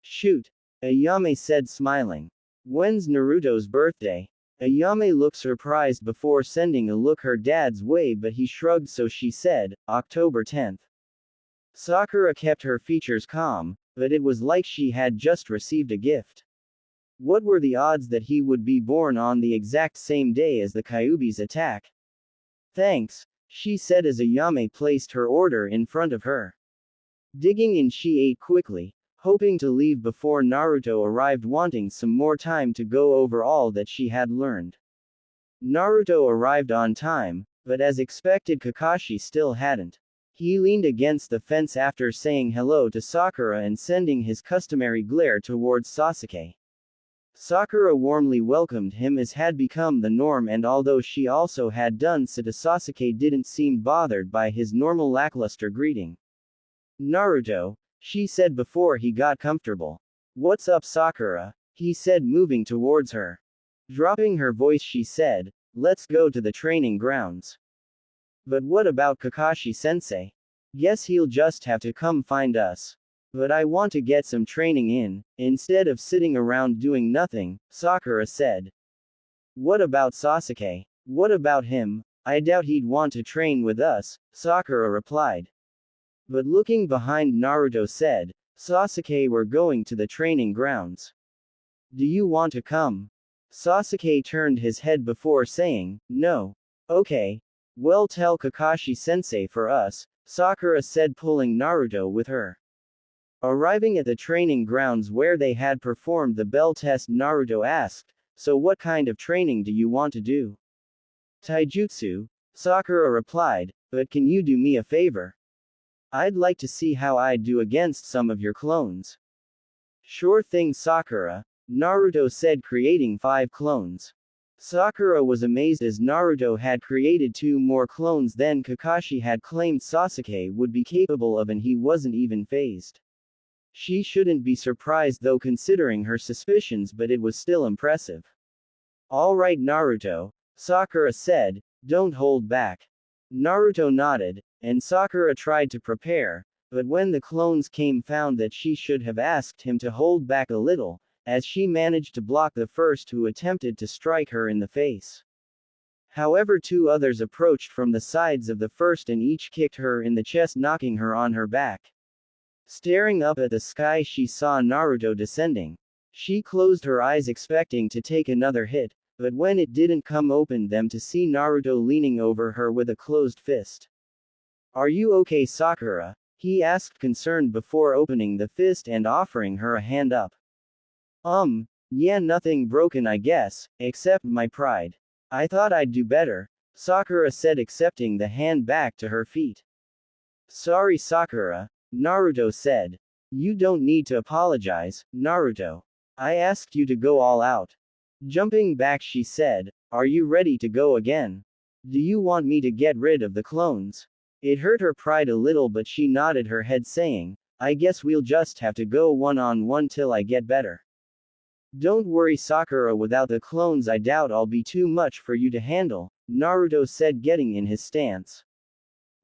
"Shoot," Ayame said, smiling. "When's Naruto's birthday?" Ayame looked surprised before sending a look her dad's way, but he shrugged, so she said, "October 10th. Sakura kept her features calm, but it was like she had just received a gift. What were the odds that he would be born on the exact same day as the Kyuubi's attack? "Thanks," she said as Ayame placed her order in front of her. Digging in, she ate quickly, hoping to leave before Naruto arrived, wanting some more time to go over all that she had learned. Naruto arrived on time, but as expected, Kakashi still hadn't. He leaned against the fence after saying hello to Sakura and sending his customary glare towards Sasuke. Sakura warmly welcomed him, as had become the norm, and although she also had done so to Sasuke, didn't seem bothered by his normal lackluster greeting. "Naruto," she said before he got comfortable. "What's up, Sakura?" he said, moving towards her. Dropping her voice, she said, "Let's go to the training grounds." "But what about Kakashi-sensei? Guess he'll just have to come find us." "But I want to get some training in, instead of sitting around doing nothing," Sakura said. "What about Sasuke? What about him? I doubt he'd want to train with us," Sakura replied. But looking behind, Naruto said, "Sasuke, we're going to the training grounds. Do you want to come?" Sasuke turned his head before saying, "No." "Okay. Well, tell Kakashi-sensei for us," Sakura said, pulling Naruto with her. Arriving at the training grounds where they had performed the bell test, Naruto asked, "So what kind of training do you want to do?" "Taijutsu," Sakura replied, "but can you do me a favor? I'd like to see how I'd do against some of your clones." "Sure thing, Sakura," Naruto said, creating 5 clones. Sakura was amazed, as Naruto had created 2 more clones than Kakashi had claimed Sasuke would be capable of, and he wasn't even phased. She shouldn't be surprised though, considering her suspicions, but it was still impressive. "All right, Naruto," Sakura said, "don't hold back." Naruto nodded, and Sakura tried to prepare, but when the clones came, found that she should have asked him to hold back a little, as she managed to block the first who attempted to strike her in the face. However, 2 others approached from the sides of the first and each kicked her in the chest, knocking her on her back. Staring up at the sky, she saw Naruto descending. She closed her eyes expecting to take another hit, but when it didn't come, opened them to see Naruto leaning over her with a closed fist. Are you okay, Sakura? He asked, concerned before opening the fist and offering her a hand up. Yeah, nothing broken, I guess, except my pride. I thought I'd do better, Sakura said, accepting the hand back to her feet. Sorry, Sakura, Naruto said. You don't need to apologize, Naruto. I asked you to go all out. Jumping back, she said, are you ready to go again? Do you want me to get rid of the clones? It hurt her pride a little, but she nodded her head, saying, I guess we'll just have to go one-on-one till I get better. Don't worry, Sakura, without the clones I doubt I'll be too much for you to handle, Naruto said, getting in his stance.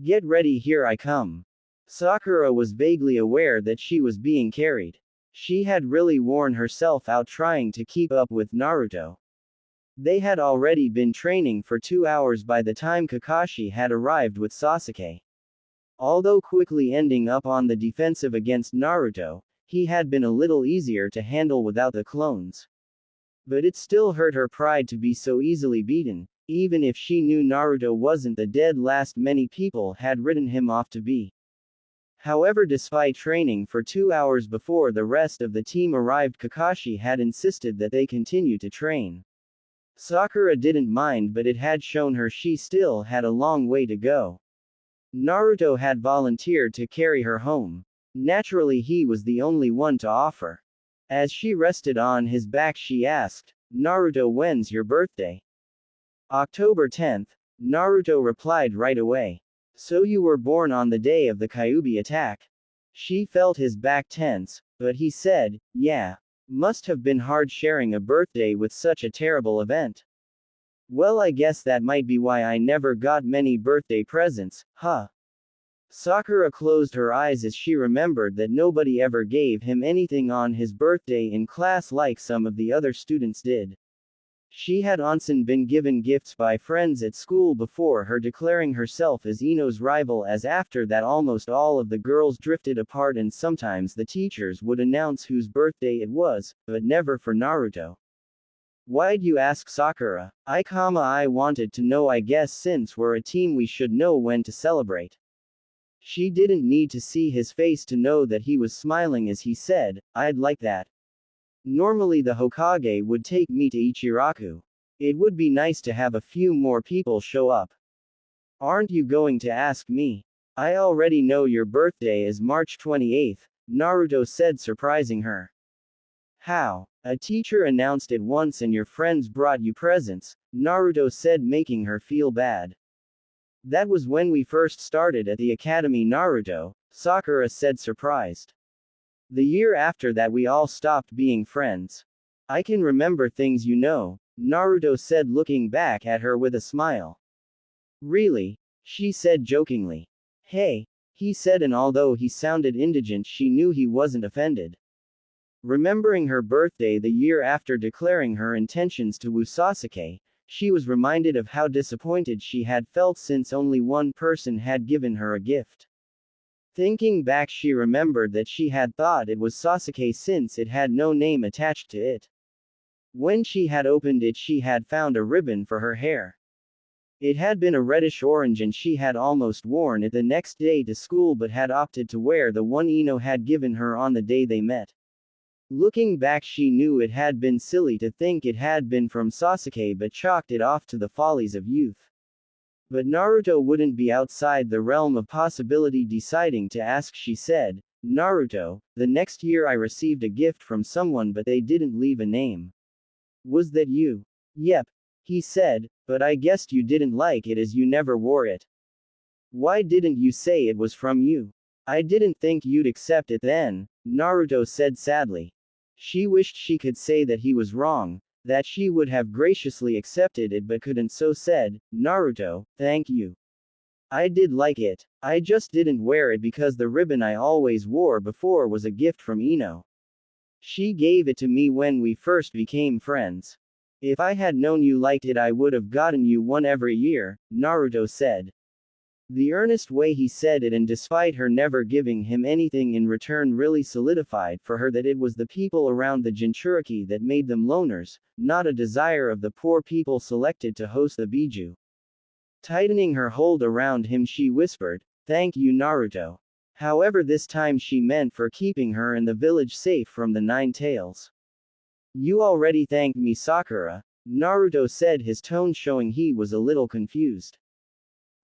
Get ready, here I come. Sakura was vaguely aware that she was being carried. She had really worn herself out trying to keep up with Naruto. They had already been training for 2 hours by the time Kakashi had arrived with Sasuke. Although quickly ending up on the defensive against Naruto, he had been a little easier to handle without the clones. But it still hurt her pride to be so easily beaten, even if she knew Naruto wasn't the dead last many people had written him off to be. However, despite training for 2 hours before the rest of the team arrived, Kakashi had insisted that they continue to train. Sakura didn't mind, but it had shown her she still had a long way to go. Naruto had volunteered to carry her home. Naturally, he was the only one to offer. As she rested on his back, she asked, Naruto, when's your birthday? October 10th, Naruto replied right away. So you were born on the day of the Kyuubi attack? She felt his back tense, but he said, yeah. Must have been hard sharing a birthday with such a terrible event. Well, I guess that might be why I never got many birthday presents, huh? Sakura closed her eyes as she remembered that nobody ever gave him anything on his birthday in class like some of the other students did. She had onsen been given gifts by friends at school before her, declaring herself as Ino's rival, as after that almost all of the girls drifted apart and sometimes the teachers would announce whose birthday it was, but never for Naruto. Why'd you ask, Sakura? I wanted to know, I guess since we're a team we should know when to celebrate. She didn't need to see his face to know that he was smiling as he said, I'd like that. Normally the Hokage would take me to Ichiraku. It would be nice to have a few more people show up. Aren't you going to ask me? I already know your birthday is March 28th, Naruto said, surprising her. How? A teacher announced it once and your friends brought you presents, Naruto said, making her feel bad. That was when we first started at the Academy, Naruto, Sakura said, surprised. The year after that we all stopped being friends. I can remember things, you know, Naruto said, looking back at her with a smile. Really? She said jokingly. Hey, he said, and although he sounded indigent, she knew he wasn't offended. Remembering her birthday the year after declaring her intentions to woo Sasuke, she was reminded of how disappointed she had felt since only one person had given her a gift. Thinking back, she remembered that she had thought it was Sasuke since it had no name attached to it. When she had opened it, she had found a ribbon for her hair. It had been a reddish orange and she had almost worn it the next day to school, but had opted to wear the one Ino had given her on the day they met. Looking back, she knew it had been silly to think it had been from Sasuke, but chalked it off to the follies of youth. But Naruto wouldn't be outside the realm of possibility. Deciding to ask, she said, Naruto, the next year I received a gift from someone but they didn't leave a name. Was that you? Yep, he said, but I guessed you didn't like it as you never wore it. Why didn't you say it was from you? I didn't think you'd accept it then, Naruto said sadly. She wished she could say that he was wrong, that she would have graciously accepted it, but couldn't, so said, Naruto, thank you. I did like it. I just didn't wear it because the ribbon I always wore before was a gift from Ino. She gave it to me when we first became friends. If I had known you liked it, I would have gotten you one every year, Naruto said. The earnest way he said it, and despite her never giving him anything in return, really solidified for her that it was the people around the Jinchuriki that made them loners, not a desire of the poor people selected to host the Biju. Tightening her hold around him, she whispered, Thank you, Naruto. However, this time she meant for keeping her and the village safe from the Nine Tails. You already thanked me, Sakura, Naruto said, his tone showing he was a little confused.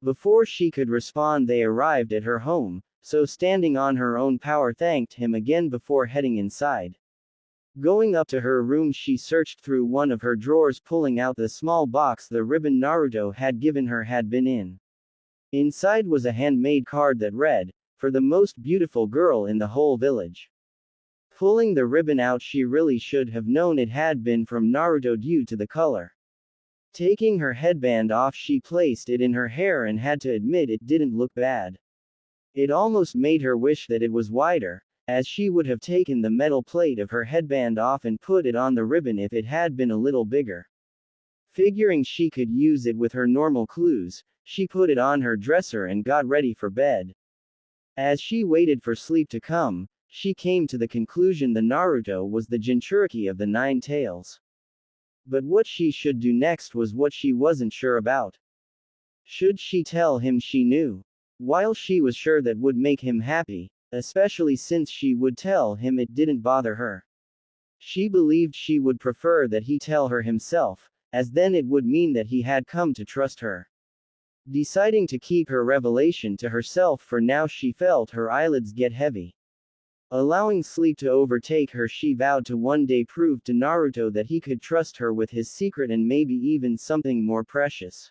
Before she could respond, they arrived at her home, so standing on her own power thanked him again before heading inside. Going up to her room, she searched through one of her drawers, pulling out the small box the ribbon Naruto had given her had been in. Inside was a handmade card that read, "For the most beautiful girl in the whole village." Pulling the ribbon out, she really should have known it had been from Naruto due to the color. Taking her headband off, she placed it in her hair and had to admit it didn't look bad. It almost made her wish that it was wider, as she would have taken the metal plate of her headband off and put it on the ribbon if it had been a little bigger. Figuring she could use it with her normal clues, she put it on her dresser and got ready for bed. As she waited for sleep to come, she came to the conclusion the Naruto was the Jinchuriki of the Nine Tails. But what she should do next was what she wasn't sure about. Should she tell him she knew? While she was sure that would make him happy, especially since she would tell him it didn't bother her. She believed she would prefer that he tell her himself, as then it would mean that he had come to trust her. Deciding to keep her revelation to herself for now, she felt her eyelids get heavy. Allowing sleep to overtake her, she vowed to one day prove to Naruto that he could trust her with his secret and maybe even something more precious.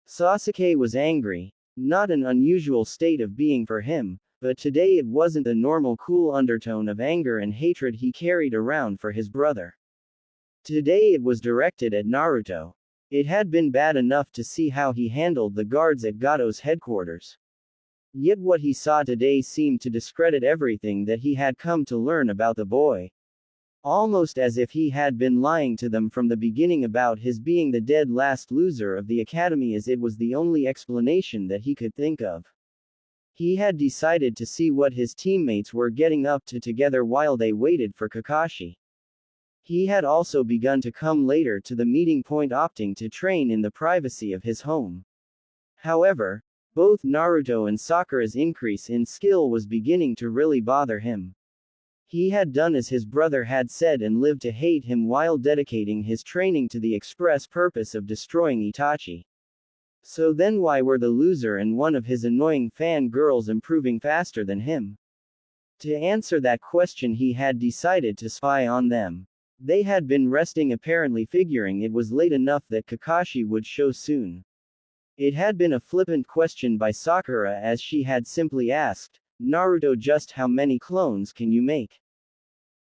Sasuke was angry, not an unusual state of being for him, but today it wasn't the normal cool undertone of anger and hatred he carried around for his brother. Today it was directed at Naruto. It had been bad enough to see how he handled the guards at Gato's headquarters. Yet what he saw today seemed to discredit everything that he had come to learn about the boy. Almost as if he had been lying to them from the beginning about his being the dead last loser of the academy, as it was the only explanation that he could think of. He had decided to see what his teammates were getting up to together while they waited for Kakashi. He had also begun to come later to the meeting point, opting to train in the privacy of his home. However, both Naruto and Sakura's increase in skill was beginning to really bother him. He had done as his brother had said and lived to hate him while dedicating his training to the express purpose of destroying Itachi. So then why were the loser and one of his annoying fan girls improving faster than him? To answer that question, he had decided to spy on them. They had been resting, apparently figuring it was late enough that Kakashi would show soon. It had been a flippant question by Sakura, as she had simply asked, "Naruto, just how many clones can you make?"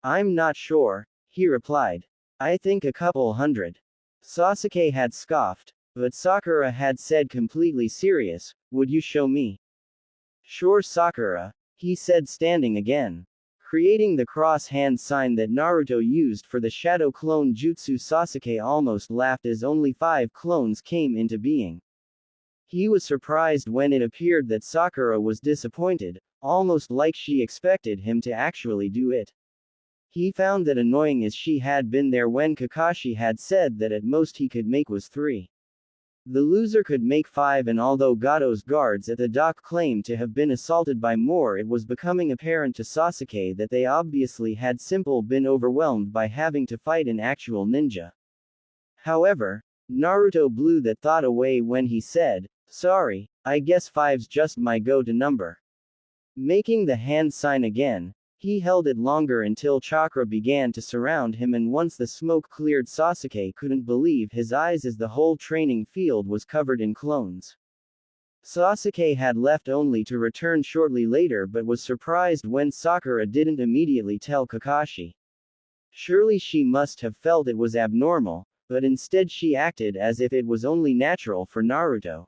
"I'm not sure," he replied. "I think a couple hundred." Sasuke had scoffed, but Sakura had said completely serious, "Would you show me?" "Sure, Sakura," he said, standing again. Creating the cross-hand sign that Naruto used for the shadow clone jutsu, Sasuke almost laughed as only 5 clones came into being. He was surprised when it appeared that Sakura was disappointed, almost like she expected him to actually do it. He found that annoying, as she had been there when Kakashi had said that at most he could make was 3. The loser could make 5, and although Gato's guards at the dock claimed to have been assaulted by more, it was becoming apparent to Sasuke that they obviously had simply been overwhelmed by having to fight an actual ninja. However, Naruto blew that thought away when he said, "Sorry, I guess 5's just my go-to number." Making the hand sign again, he held it longer until chakra began to surround him, and once the smoke cleared, Sasuke couldn't believe his eyes as the whole training field was covered in clones. Sasuke had left only to return shortly later, but was surprised when Sakura didn't immediately tell Kakashi. Surely she must have felt it was abnormal, but instead she acted as if it was only natural for Naruto.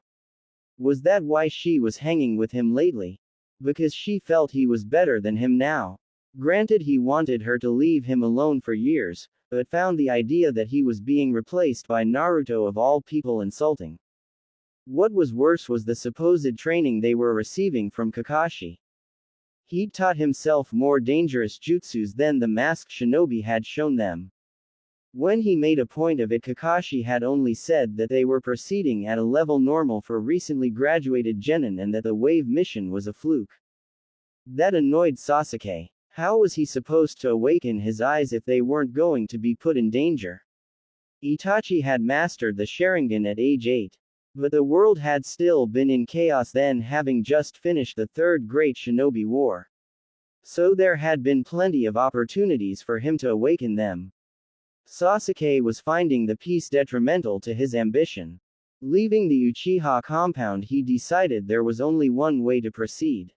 Was that why she was hanging with him lately? Because she felt he was better than him now. Granted, he wanted her to leave him alone for years, but found the idea that he was being replaced by Naruto of all people insulting. What was worse was the supposed training they were receiving from Kakashi. He'd taught himself more dangerous jutsus than the masked shinobi had shown them. When he made a point of it, Kakashi had only said that they were proceeding at a level normal for recently graduated genin and that the wave mission was a fluke. That annoyed Sasuke. How was he supposed to awaken his eyes if they weren't going to be put in danger? Itachi had mastered the Sharingan at age 8. But the world had still been in chaos then, having just finished the Third Great Shinobi War. So there had been plenty of opportunities for him to awaken them. Sasuke was finding the peace detrimental to his ambition. Leaving the Uchiha compound, he decided there was only one way to proceed.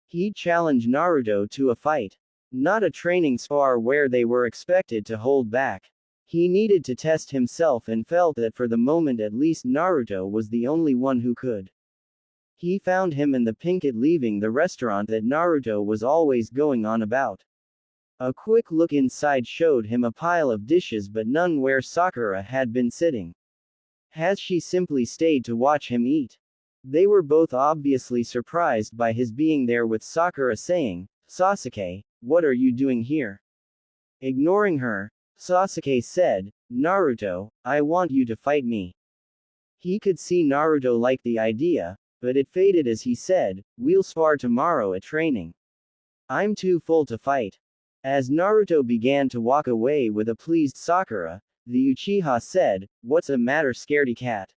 He'd challenge Naruto to a fight. Not a training spar where they were expected to hold back. He needed to test himself and felt that for the moment at least Naruto was the only one who could. He found him in the pink at leaving the restaurant that Naruto was always going on about. A quick look inside showed him a pile of dishes but none where Sakura had been sitting. Has she simply stayed to watch him eat? They were both obviously surprised by his being there, with Sakura saying, "Sasuke, what are you doing here?" Ignoring her, Sasuke said, "Naruto, I want you to fight me." He could see Naruto liked the idea, but it faded as he said, "We'll spar tomorrow at training. I'm too full to fight." As Naruto began to walk away with a pleased Sakura, the Uchiha said, "What's the matter, scaredy cat?"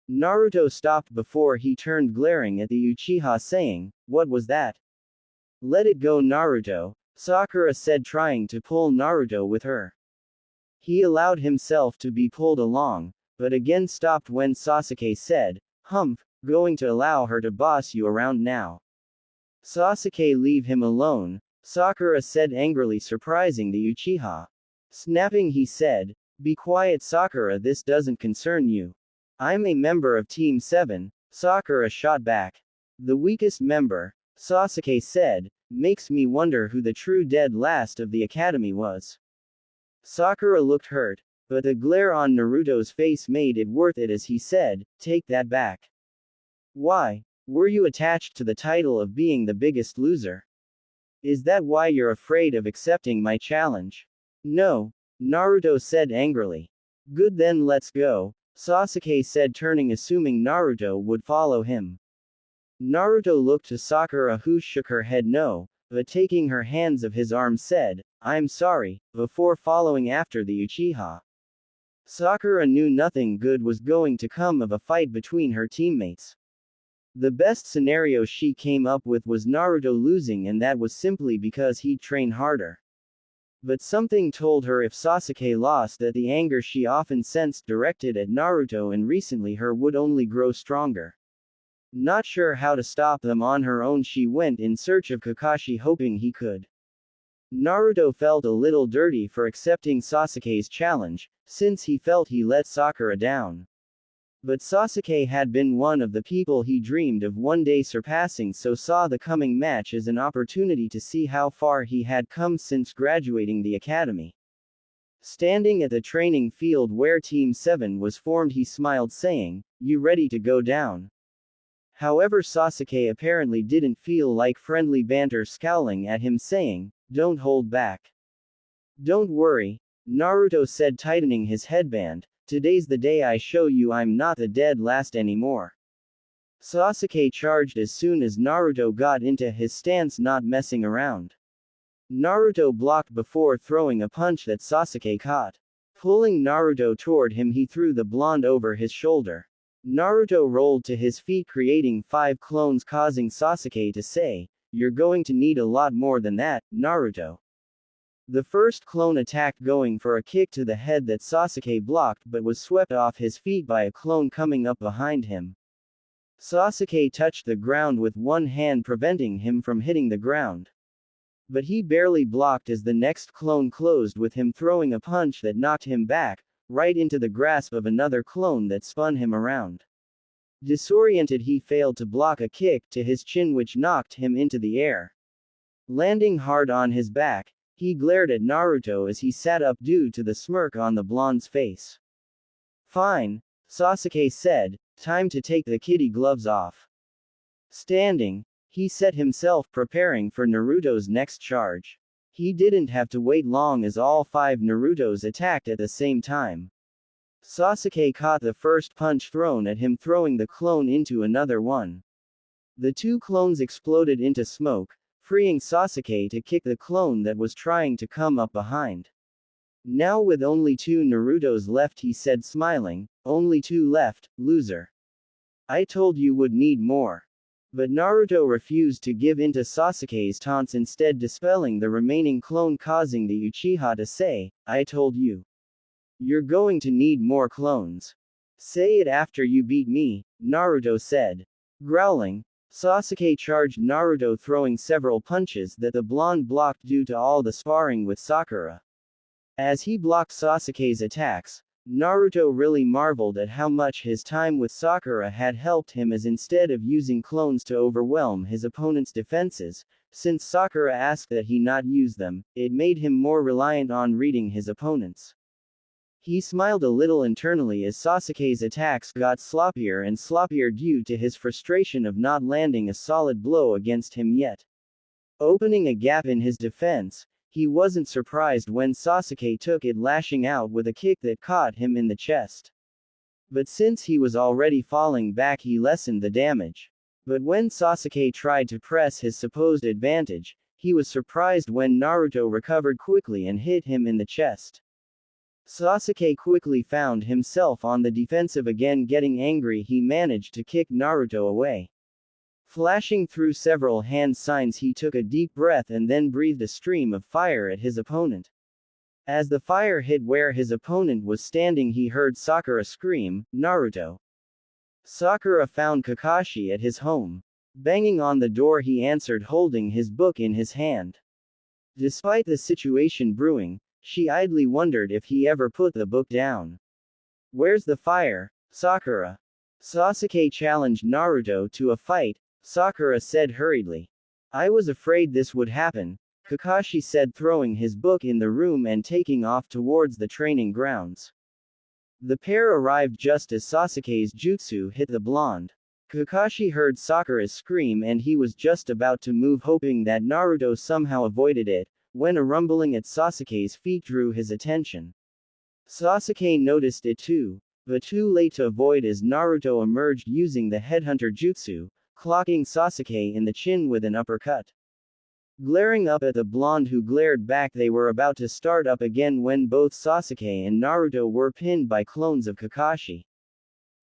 Naruto stopped before he turned, glaring at the Uchiha saying, "What was that?" "Let it go, Naruto," Sakura said, trying to pull Naruto with her. He allowed himself to be pulled along, but again stopped when Sasuke said, "Humph, going to allow her to boss you around now?" "Sasuke, leave him alone," Sakura said angrily, surprising the Uchiha. Snapping, he said, "Be quiet, Sakura, this doesn't concern you." "I'm a member of Team 7, Sakura shot back. "The weakest member," Sasuke said, "makes me wonder who the true dead last of the Academy was." Sakura looked hurt, but the glare on Naruto's face made it worth it as he said, "Take that back. Why? Were you attached to the title of being the biggest loser? Is that why you're afraid of accepting my challenge?" "No," Naruto said angrily. "Good, then let's go," Sasuke said, turning, assuming Naruto would follow him. Naruto looked to Sakura, who shook her head no, but taking her hands of his arm said, "I'm sorry," before following after the Uchiha. Sakura knew nothing good was going to come of a fight between her teammates. The best scenario she came up with was Naruto losing, and that was simply because he'd train harder. But something told her if Sasuke lost, that the anger she often sensed directed at Naruto and recently her would only grow stronger. Not sure how to stop them on her own, she went in search of Kakashi, hoping he could. Naruto felt a little dirty for accepting Sasuke's challenge, since he felt he let Sakura down. But Sasuke had been one of the people he dreamed of one day surpassing, so saw the coming match as an opportunity to see how far he had come since graduating the academy. Standing at the training field where Team 7 was formed, he smiled, saying, "You ready to go down?" However, Sasuke apparently didn't feel like friendly banter, scowling at him saying, "Don't hold back." "Don't worry," Naruto said, tightening his headband. "Today's the day I show you I'm not the dead last anymore." Sasuke charged as soon as Naruto got into his stance, not messing around. Naruto blocked before throwing a punch that Sasuke caught. Pulling Naruto toward him, he threw the blonde over his shoulder. Naruto rolled to his feet, creating 5 clones, causing Sasuke to say, "You're going to need a lot more than that, Naruto." The first clone attacked, going for a kick to the head that Sasuke blocked, but was swept off his feet by a clone coming up behind him. Sasuke touched the ground with one hand, preventing him from hitting the ground. But he barely blocked as the next clone closed with him, throwing a punch that knocked him back, right into the grasp of another clone that spun him around. Disoriented, he failed to block a kick to his chin, which knocked him into the air. Landing hard on his back, he glared at Naruto as he sat up due to the smirk on the blonde's face. "Fine," Sasuke said, "time to take the kitty gloves off." Standing, he set himself, preparing for Naruto's next charge. He didn't have to wait long as all 5 Narutos attacked at the same time. Sasuke caught the first punch thrown at him, throwing the clone into another one. The 2 clones exploded into smoke, freeing Sasuke to kick the clone that was trying to come up behind. Now with only 2 Narutos left, he said smiling, "Only 2 left, loser. I told you would need more." But Naruto refused to give in to Sasuke's taunts, instead dispelling the remaining clone, causing the Uchiha to say, "I told you. You're going to need more clones. Say it after you beat me," Naruto said. Growling, Sasuke charged Naruto, throwing several punches that the blonde blocked due to all the sparring with Sakura. As he blocked Sasuke's attacks, Naruto really marveled at how much his time with Sakura had helped him, as instead of using clones to overwhelm his opponent's defenses, since Sakura asked that he not use them, it made him more reliant on reading his opponents. He smiled a little internally as Sasuke's attacks got sloppier and sloppier due to his frustration of not landing a solid blow against him yet. Opening a gap in his defense, he wasn't surprised when Sasuke took it, lashing out with a kick that caught him in the chest. But since he was already falling back, he lessened the damage. But when Sasuke tried to press his supposed advantage, he was surprised when Naruto recovered quickly and hit him in the chest. Sasuke quickly found himself on the defensive again. Getting angry, he managed to kick Naruto away. Flashing through several hand signs, he took a deep breath and then breathed a stream of fire at his opponent. As the fire hit where his opponent was standing, he heard Sakura scream, "Naruto!" Sakura found Kakashi at his home. Banging on the door, he answered holding his book in his hand. Despite the situation brewing, she idly wondered if he ever put the book down. "Where's the fire, Sakura?" Sasuke challenged Naruto to a fight. Sakura said hurriedly. "I was afraid this would happen," Kakashi said, throwing his book in the room and taking off towards the training grounds. The pair arrived just as Sasuke's jutsu hit the blonde. Kakashi heard Sakura's scream and he was just about to move, hoping that Naruto somehow avoided it, when a rumbling at Sasuke's feet drew his attention. Sasuke noticed it too, but too late to avoid as Naruto emerged using the headhunter jutsu, clocking Sasuke in the chin with an uppercut. Glaring up at the blonde who glared back, they were about to start up again when both Sasuke and Naruto were pinned by clones of Kakashi.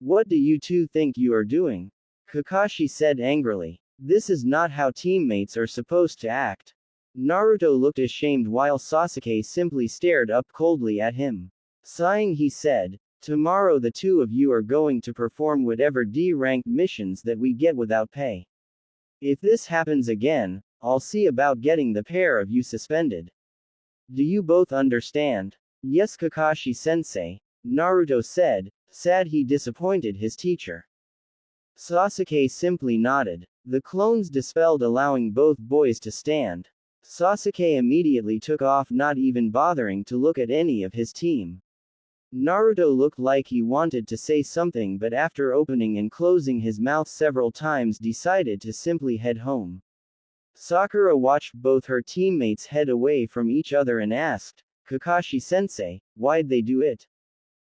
"What do you two think you are doing?" Kakashi said angrily. "This is not how teammates are supposed to act." Naruto looked ashamed while Sasuke simply stared up coldly at him. Sighing, he said, "Tomorrow the 2 of you are going to perform whatever D-ranked missions that we get without pay. If this happens again, I'll see about getting the pair of you suspended. Do you both understand?" "Yes, Kakashi-sensei," Naruto said, sad he disappointed his teacher. Sasuke simply nodded. The clones dispelled, allowing both boys to stand. Sasuke immediately took off, not even bothering to look at any of his team. Naruto looked like he wanted to say something, but after opening and closing his mouth several times, decided to simply head home. Sakura watched both her teammates head away from each other and asked, "Kakashi-sensei, why'd they do it?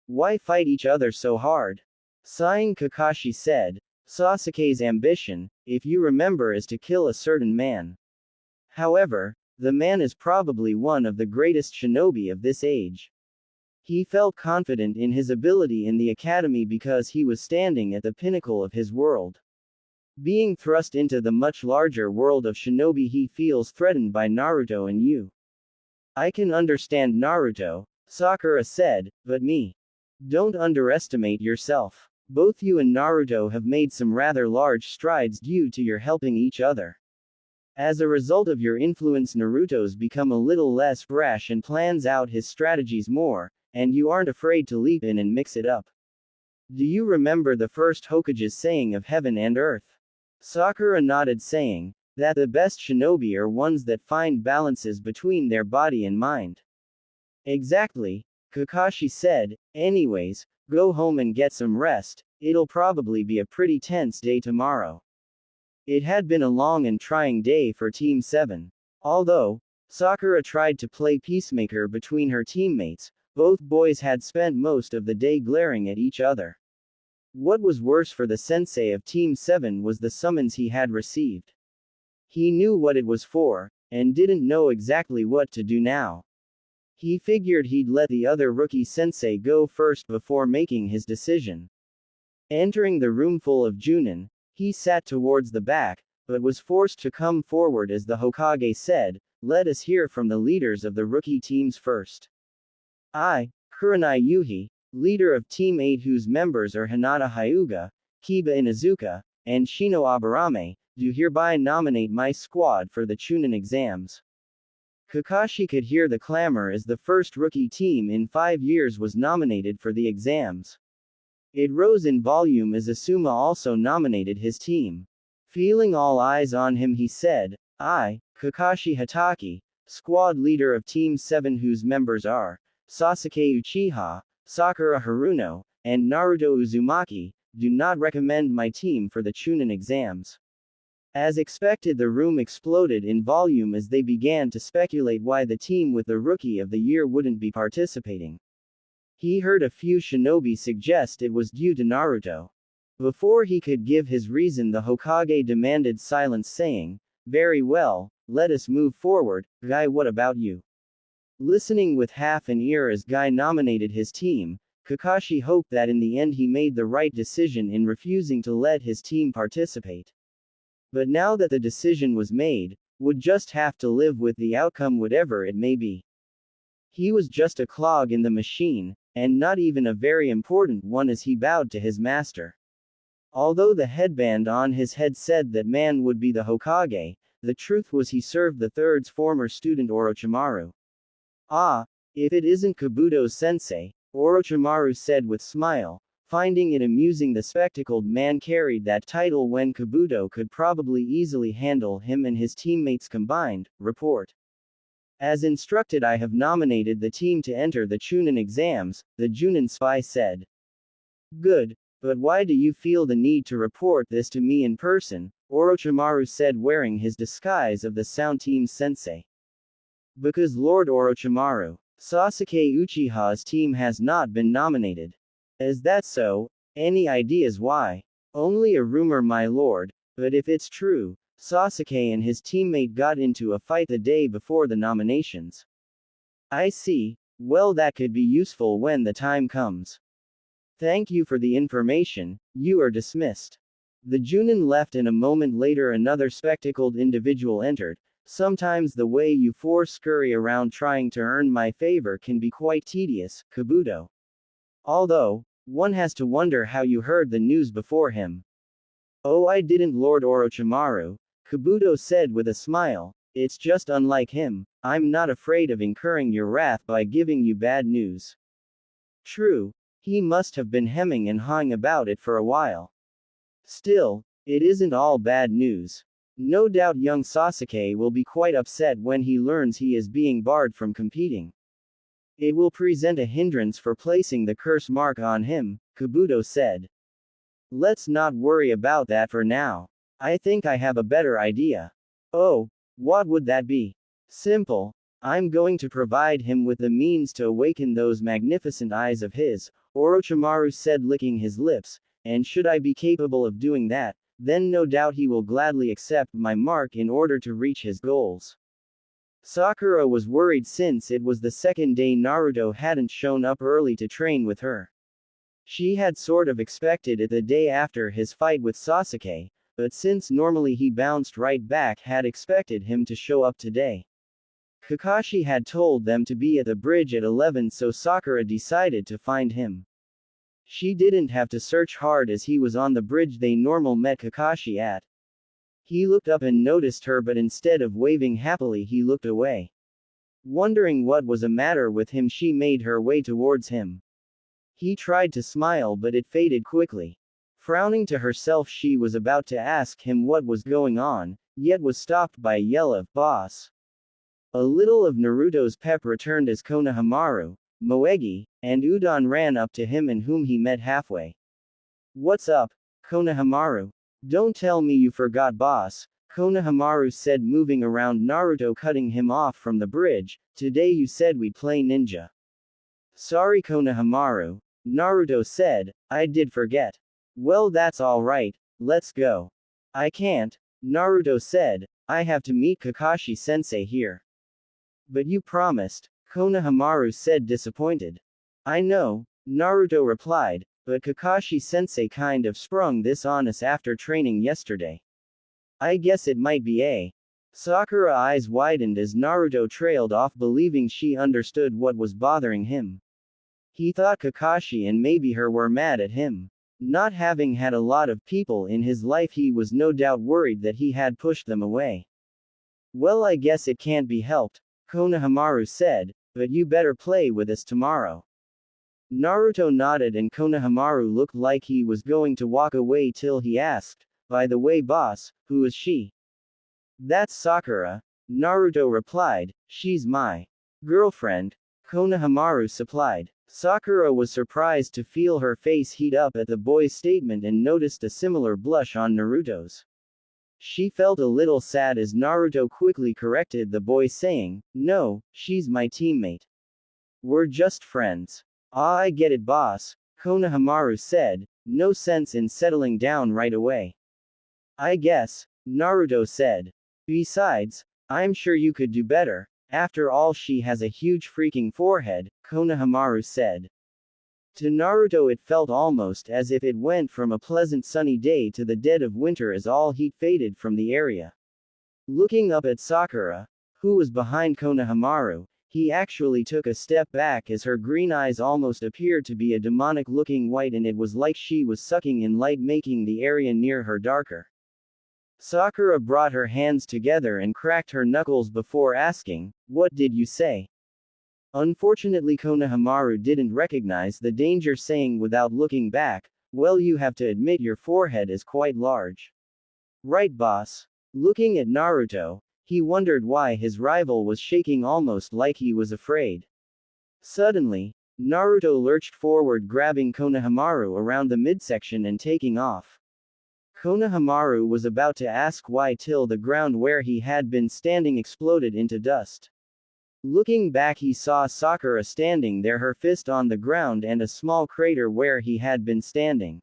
Why fight each other so hard?" Sighing, Kakashi said, "Sasuke's ambition, if you remember, is to kill a certain man. However, the man is probably one of the greatest shinobi of this age. He felt confident in his ability in the academy because he was standing at the pinnacle of his world. Being thrust into the much larger world of shinobi, he feels threatened by Naruto and you." "I can understand Naruto," Sakura said, "but me. Don't underestimate yourself. Both you and Naruto have made some rather large strides due to your helping each other. As a result of your influence, Naruto's become a little less brash and plans out his strategies more, and you aren't afraid to leap in and mix it up. Do you remember the first Hokage's saying of heaven and earth?" Sakura nodded, saying that the best shinobi are ones that find balances between their body and mind. "Exactly," Kakashi said. "Anyways, go home and get some rest, it'll probably be a pretty tense day tomorrow." It had been a long and trying day for Team 7. Although Sakura tried to play peacemaker between her teammates. Both boys had spent most of the day glaring at each other. What was worse for the sensei of Team 7 was the summons he had received. He knew what it was for, and didn't know exactly what to do now. He figured he'd let the other rookie sensei go first before making his decision. Entering the room full of Junin, he sat towards the back, but was forced to come forward as the Hokage said, "Let us hear from the leaders of the rookie teams first. I, Kurenai Yuhi, leader of Team 8 whose members are Hinata Hyuga, Kiba Inuzuka, and Shino Aburame, do hereby nominate my squad for the Chunin exams." Kakashi could hear the clamor as the first rookie team in 5 years was nominated for the exams. It rose in volume as Asuma also nominated his team. Feeling all eyes on him, he said, "I, Kakashi Hatake, squad leader of Team 7 whose members are Sasuke Uchiha, Sakura Haruno, and Naruto Uzumaki, do not recommend my team for the Chunin exams." As expected, the room exploded in volume as they began to speculate why the team with the Rookie of the Year wouldn't be participating. He heard a few shinobi suggest it was due to Naruto. Before he could give his reason, the Hokage demanded silence, saying, "Very well, let us move forward. Guy, what about you?" Listening with half an ear as Guy nominated his team, Kakashi hoped that in the end he made the right decision in refusing to let his team participate. But now that the decision was made, would just have to live with the outcome whatever it may be. He was just a clog in the machine, and not even a very important one as he bowed to his master. Although the headband on his head said that man would be the Hokage, the truth was he served the third's former student Orochimaru. "Ah, if it isn't Kabuto-sensei," Orochimaru said with smile, finding it amusing the spectacled man carried that title when Kabuto could probably easily handle him and his teammates combined. "Report. As instructed, I have nominated the team to enter the Chunin exams," the Junin spy said. "Good, but why do you feel the need to report this to me in person?" Orochimaru said, wearing his disguise of the Sound Team's sensei. "Because Lord Orochimaru, Sasuke Uchiha's team has not been nominated." "Is that so? Any ideas why?" "Only a rumor, my lord, but if it's true, Sasuke and his teammate got into a fight the day before the nominations." "I see. Well, that could be useful when the time comes. Thank you for the information. You are dismissed." The Junin left, and a moment later another spectacled individual entered. "Sometimes the way you four scurry around trying to earn my favor can be quite tedious, Kabuto. Although, one has to wonder how you heard the news before him." "Oh, I didn't, Lord Orochimaru," Kabuto said with a smile. "It's just unlike him. I'm not afraid of incurring your wrath by giving you bad news." True, he must have been hemming and hawing about it for a while. Still, it isn't all bad news. No doubt young Sasuke will be quite upset when he learns he is being barred from competing. It will present a hindrance for placing the curse mark on him, Kabuto said. "Let's not worry about that for now. I think I have a better idea." "Oh, what would that be?" "Simple. I'm going to provide him with the means to awaken those magnificent eyes of his," Orochimaru said, licking his lips, "and should I be capable of doing that, then no doubt he will gladly accept my mark in order to reach his goals." Sakura was worried since it was the second day Naruto hadn't shown up early to train with her. She had sort of expected it the day after his fight with Sasuke, but since normally he bounced right back, had expected him to show up today. Kakashi had told them to be at the bridge at 11, so Sakura decided to find him. She didn't have to search hard as he was on the bridge they normal met Kakashi at. He looked up and noticed her, but instead of waving happily he looked away. Wondering what was the matter with him, she made her way towards him. He tried to smile, but it faded quickly. Frowning to herself, she was about to ask him what was going on, yet was stopped by a yell of "Boss!" A little of Naruto's pep returned as Konohamaru, Moegi, and Udon ran up to him, and whom he met halfway. "What's up, Konohamaru? Don't tell me you forgot boss." Konohamaru said, moving around Naruto, cutting him off from the bridge. Today you said we'd play ninja. Sorry Konohamaru, Naruto said, I did forget. Well, that's alright, let's go. I can't, Naruto said, I have to meet Kakashi-sensei here. But you promised, Konohamaru said, disappointed. I know, Naruto replied, but Kakashi-sensei kind of sprung this on us after training yesterday. I guess it might be a. Sakura eyes widened as Naruto trailed off, believing she understood what was bothering him. He thought Kakashi and maybe her were mad at him. Not having had a lot of people in his life, he was no doubt worried that he had pushed them away. Well, I guess it can't be helped, Konohamaru said, but you better play with us tomorrow. Naruto nodded and Konohamaru looked like he was going to walk away till he asked, by the way boss, who is she? That's Sakura, Naruto replied, she's my girlfriend, Konohamaru supplied. Sakura was surprised to feel her face heat up at the boy's statement and noticed a similar blush on Naruto's. She felt a little sad as Naruto quickly corrected the boy, saying, no, she's my teammate. We're just friends. Ah, I get it boss, Konohamaru said, no sense in settling down right away. I guess, Naruto said. Besides, I'm sure you could do better. After all, she has a huge freaking forehead, Konohamaru said. To Naruto it felt almost as if it went from a pleasant sunny day to the dead of winter as all heat faded from the area. Looking up at Sakura, who was behind Konohamaru, he actually took a step back as her green eyes almost appeared to be a demonic-looking white, and it was like she was sucking in light, making the area near her darker. Sakura brought her hands together and cracked her knuckles before asking, what did you say? Unfortunately, Konohamaru didn't recognize the danger, saying without looking back, well, you have to admit your forehead is quite large. Right boss. Looking at Naruto, he wondered why his rival was shaking almost like he was afraid. Suddenly, Naruto lurched forward, grabbing Konohamaru around the midsection and taking off. Konohamaru was about to ask why till the ground where he had been standing exploded into dust. Looking back, he saw Sakura standing there, her fist on the ground and a small crater where he had been standing.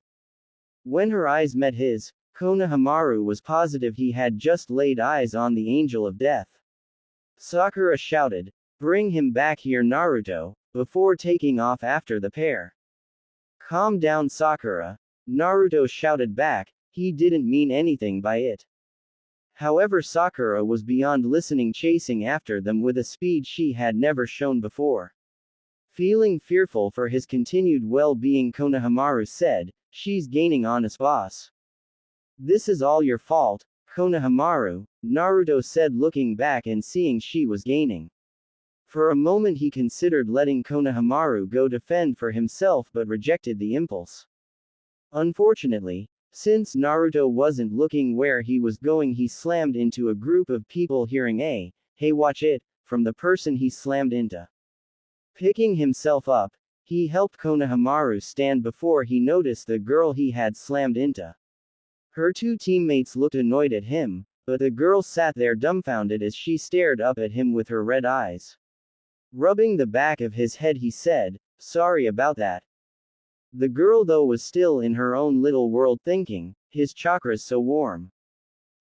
When her eyes met his, Konohamaru was positive he had just laid eyes on the angel of death. Sakura shouted, bring him back here Naruto, before taking off after the pair. Calm down Sakura, Naruto shouted back, he didn't mean anything by it. However, Sakura was beyond listening, chasing after them with a speed she had never shown before. Feeling fearful for his continued well-being, Konohamaru said, she's gaining on us boss. This is all your fault, Konohamaru, Naruto said, looking back and seeing she was gaining. For a moment he considered letting Konohamaru go defend for himself but rejected the impulse. Unfortunately, since Naruto wasn't looking where he was going, he slammed into a group of people, hearing a, hey watch it, from the person he slammed into. Picking himself up, he helped Konohamaru stand before he noticed the girl he had slammed into. Her two teammates looked annoyed at him, but the girl sat there dumbfounded as she stared up at him with her red eyes. Rubbing the back of his head, he said, sorry about that. The girl though was still in her own little world, thinking, his chakra's so warm.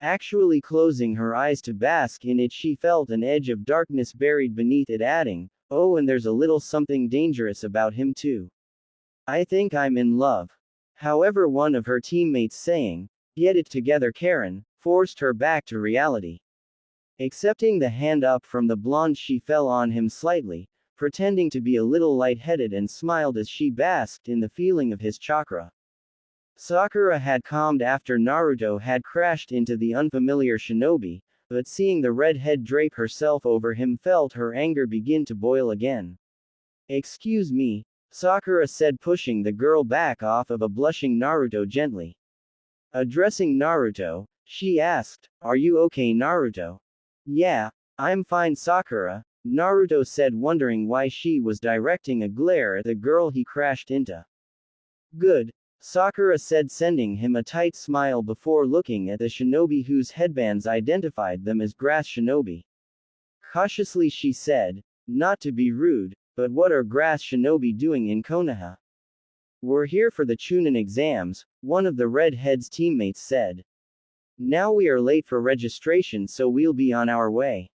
Actually closing her eyes to bask in it, she felt an edge of darkness buried beneath it, adding, oh, and there's a little something dangerous about him too. I think I'm in love. However, one of her teammates saying, get it together Karen, forced her back to reality. Accepting the hand up from the blonde, she fell on him slightly, pretending to be a little lightheaded, and smiled as she basked in the feeling of his chakra. Sakura had calmed after Naruto had crashed into the unfamiliar shinobi, but seeing the red head drape herself over him felt her anger begin to boil again. Excuse me, Sakura said, pushing the girl back off of a blushing Naruto gently. Addressing Naruto, she asked, are you okay Naruto? Yeah, I'm fine Sakura, Naruto said, wondering why she was directing a glare at the girl he crashed into. Good, Sakura said, sending him a tight smile before looking at the shinobi whose headbands identified them as grass shinobi. Cautiously she said, not to be rude, but what are grass shinobi doing in Konoha? We're here for the Chunin exams, one of the redhead's teammates said. Now we are late for registration, so we'll be on our way.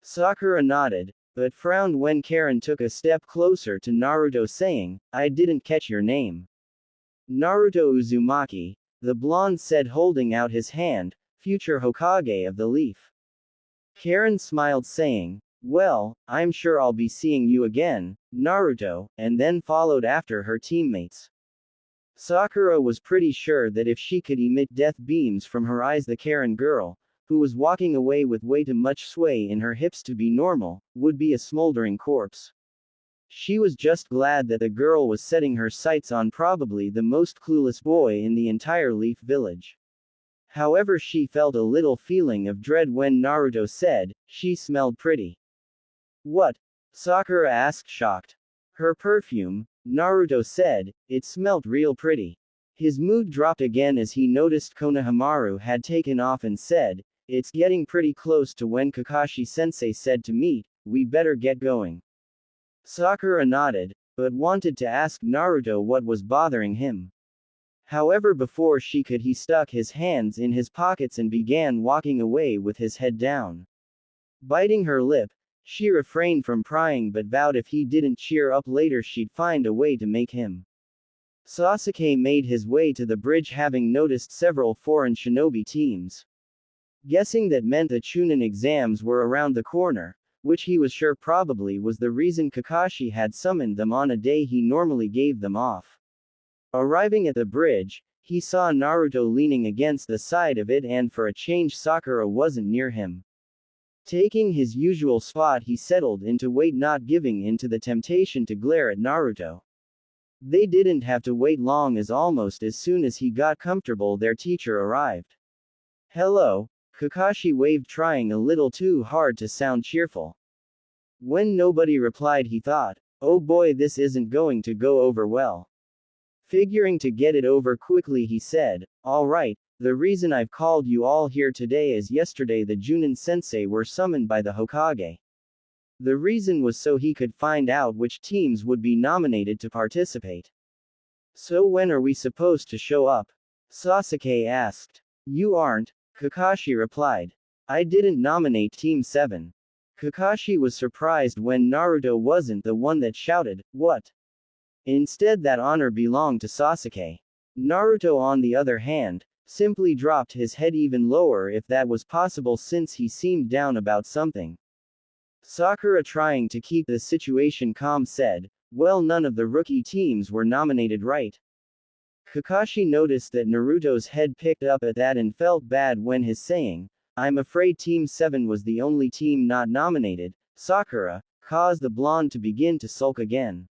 Sakura nodded, but frowned when Karen took a step closer to Naruto, saying, I didn't catch your name. Naruto Uzumaki, the blonde said, holding out his hand, future Hokage of the Leaf. Karen smiled, saying, well, I'm sure I'll be seeing you again, Naruto, and then followed after her teammates. Sakura was pretty sure that if she could emit death beams from her eyes, the Karen girl, who was walking away with way too much sway in her hips to be normal, would be a smoldering corpse. She was just glad that the girl was setting her sights on probably the most clueless boy in the entire Leaf Village. However, she felt a little feeling of dread when Naruto said, she smelled pretty. What? Sakura asked, shocked. Her perfume, Naruto said, it smelt real pretty. His mood dropped again as he noticed Konohamaru had taken off and said, it's getting pretty close to when Kakashi-sensei said to meet, we better get going. Sakura nodded, but wanted to ask Naruto what was bothering him. However, before she could, he stuck his hands in his pockets and began walking away with his head down. Biting her lip, she refrained from prying but vowed if he didn't cheer up later she'd find a way to make him. Sasuke made his way to the bridge, having noticed several foreign shinobi teams. Guessing that meant the Chunin exams were around the corner, which he was sure probably was the reason Kakashi had summoned them on a day he normally gave them off. Arriving at the bridge, he saw Naruto leaning against the side of it, and for a change Sakura wasn't near him. Taking his usual spot, he settled in to wait, not giving in to the temptation to glare at Naruto. They didn't have to wait long, as almost as soon as he got comfortable their teacher arrived. Hello, Kakashi waved, trying a little too hard to sound cheerful. When nobody replied, he thought, oh boy, this isn't going to go over well. Figuring to get it over quickly, he said, alright, the reason I've called you all here today is yesterday the Junin sensei were summoned by the Hokage. The reason was so he could find out which teams would be nominated to participate. So when are we supposed to show up? Sasuke asked. You aren't, Kakashi replied. I didn't nominate Team 7. Kakashi was surprised when Naruto wasn't the one that shouted, what? Instead, that honor belonged to Sasuke. Naruto, on the other hand, simply dropped his head even lower, if that was possible, since he seemed down about something. Sakura, trying to keep the situation calm, said, well, none of the rookie teams were nominated, right? Kakashi noticed that Naruto's head picked up at that and felt bad when his saying, I'm afraid Team 7 was the only team not nominated, Sakura, caused the blonde to begin to sulk again.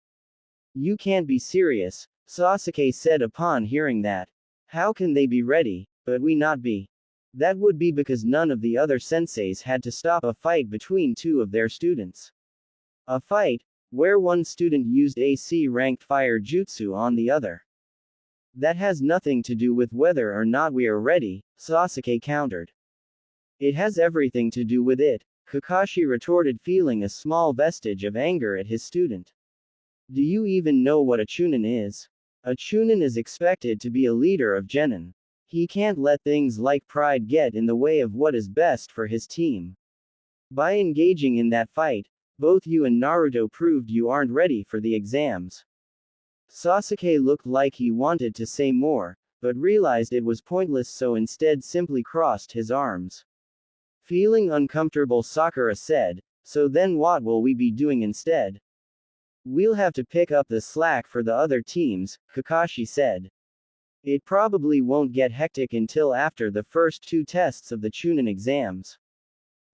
You can't be serious, Sasuke said upon hearing that. How can they be ready, but we not be? That would be because none of the other senseis had to stop a fight between two of their students. A fight, where one student used AC-ranked fire jutsu on the other. That has nothing to do with whether or not we are ready, Sasuke countered. It has everything to do with it, Kakashi retorted, feeling a small vestige of anger at his student. Do you even know what a Chunin is? A Chunin is expected to be a leader of genin. He can't let things like pride get in the way of what is best for his team. By engaging in that fight, both you and Naruto proved you aren't ready for the exams. Sasuke looked like he wanted to say more, but realized it was pointless, so instead simply crossed his arms. Feeling uncomfortable, Sakura said, so then what will we be doing instead? We'll have to pick up the slack for the other teams, Kakashi said. It probably won't get hectic until after the first two tests of the Chunin exams.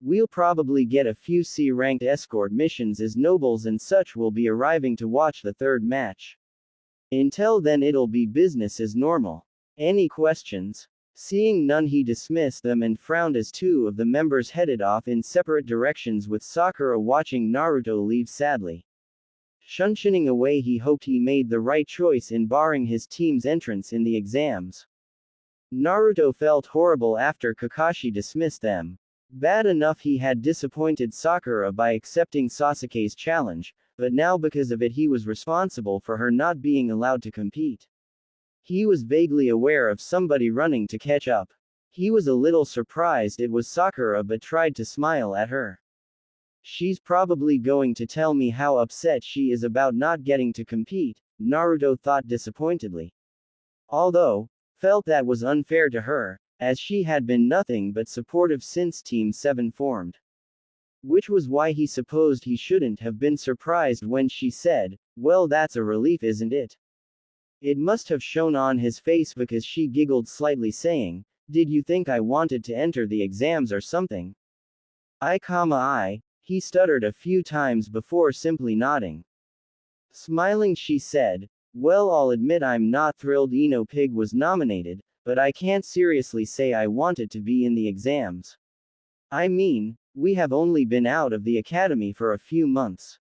We'll probably get a few C-ranked escort missions, as nobles and such will be arriving to watch the third match. Until then, it'll be business as normal. Any questions? Seeing none, he dismissed them and frowned as two of the members headed off in separate directions, with Sakura watching Naruto leave sadly. shunning away. He hoped he made the right choice in barring his team's entrance in the exams. Naruto felt horrible after Kakashi dismissed them. Bad enough he had disappointed Sakura by accepting Sasuke's challenge, but now because of it he was responsible for her not being allowed to compete. He was vaguely aware of somebody running to catch up. He was a little surprised it was Sakura but tried to smile at her. She's probably going to tell me how upset she is about not getting to compete, Naruto thought disappointedly. Although, felt that was unfair to her, as she had been nothing but supportive since Team 7 formed. Which was why he supposed he shouldn't have been surprised when she said, "Well, that's a relief, isn't it?" It must have shown on his face because she giggled slightly, saying, "Did you think I wanted to enter the exams or something?" He stuttered a few times before simply nodding. Smiling, she said, "Well, I'll admit I'm not thrilled Ino Pig was nominated, but I can't seriously say I wanted to be in the exams. I mean, we have only been out of the academy for a few months.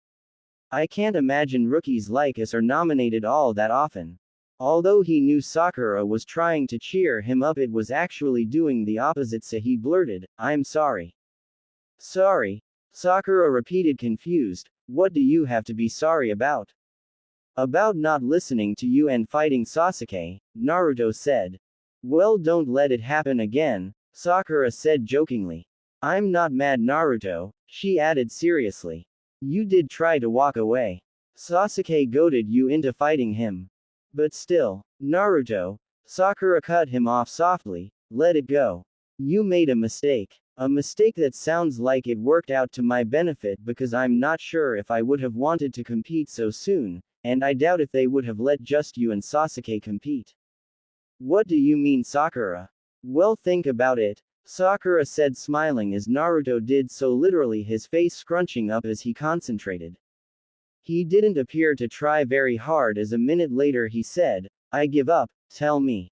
I can't imagine rookies like us are nominated all that often." Although he knew Sakura was trying to cheer him up, it was actually doing the opposite, so he blurted, "I'm sorry." "Sorry?" Sakura repeated, confused. "What do you have to be sorry about?" "About not listening to you and fighting Sasuke," Naruto said. "Well, don't let it happen again," Sakura said jokingly. "I'm not mad, Naruto," she added seriously. "You did try to walk away. Sasuke goaded you into fighting him. But still, Naruto," Sakura cut him off softly, "let it go. You made a mistake. A mistake that sounds like it worked out to my benefit because I'm not sure if I would have wanted to compete so soon, and I doubt if they would have let just you and Sasuke compete." "What do you mean, Sakura?" "Well, think about it," Sakura said, smiling as Naruto did so, literally his face scrunching up as he concentrated. He didn't appear to try very hard, as a minute later he said, "I give up, tell me."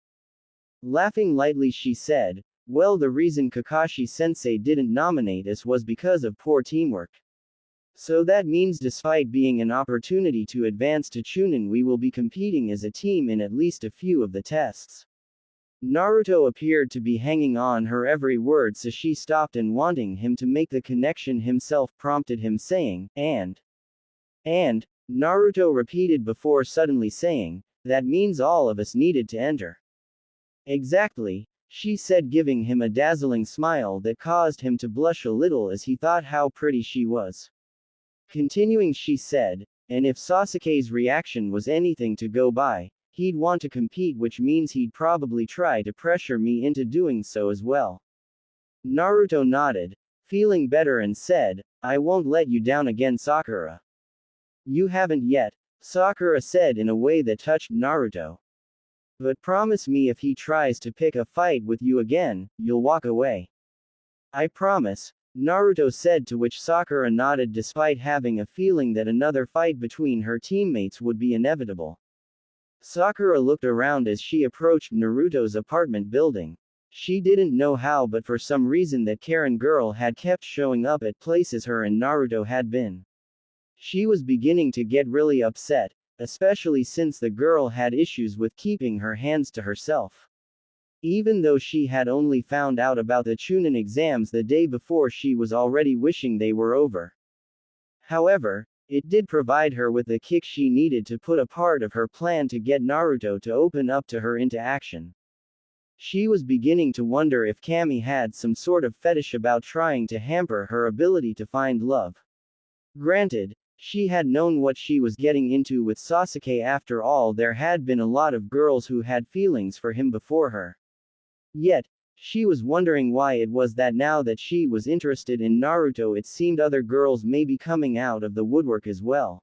Laughing lightly, she said, "Well, the reason Kakashi-sensei didn't nominate us was because of poor teamwork. So that means despite being an opportunity to advance to Chunin, we will be competing as a team in at least a few of the tests." Naruto appeared to be hanging on her every word, so she stopped and, wanting him to make the connection himself, prompted him, saying, And, Naruto repeated before suddenly saying, "That means all of us needed to enter." "Exactly," she said, giving him a dazzling smile that caused him to blush a little as he thought how pretty she was. Continuing, she said, "And if Sasuke's reaction was anything to go by, he'd want to compete, which means he'd probably try to pressure me into doing so as well." Naruto nodded, feeling better, and said, "I won't let you down again, Sakura." "You haven't yet," Sakura said in a way that touched Naruto. "But promise me if he tries to pick a fight with you again, you'll walk away." "I promise," Naruto said, to which Sakura nodded despite having a feeling that another fight between her teammates would be inevitable. Sakura looked around as she approached Naruto's apartment building. She didn't know how, but for some reason that Karen girl had kept showing up at places her and Naruto had been. She was beginning to get really upset, especially since the girl had issues with keeping her hands to herself. Even though she had only found out about the Chunin exams the day before, she was already wishing they were over. However, it did provide her with the kick she needed to put a part of her plan to get Naruto to open up to her into action. She was beginning to wonder if Kami had some sort of fetish about trying to hamper her ability to find love. Granted, she had known what she was getting into with Sasuke. After all, there had been a lot of girls who had feelings for him before her. Yet, she was wondering why it was that now that she was interested in Naruto, it seemed other girls may be coming out of the woodwork as well.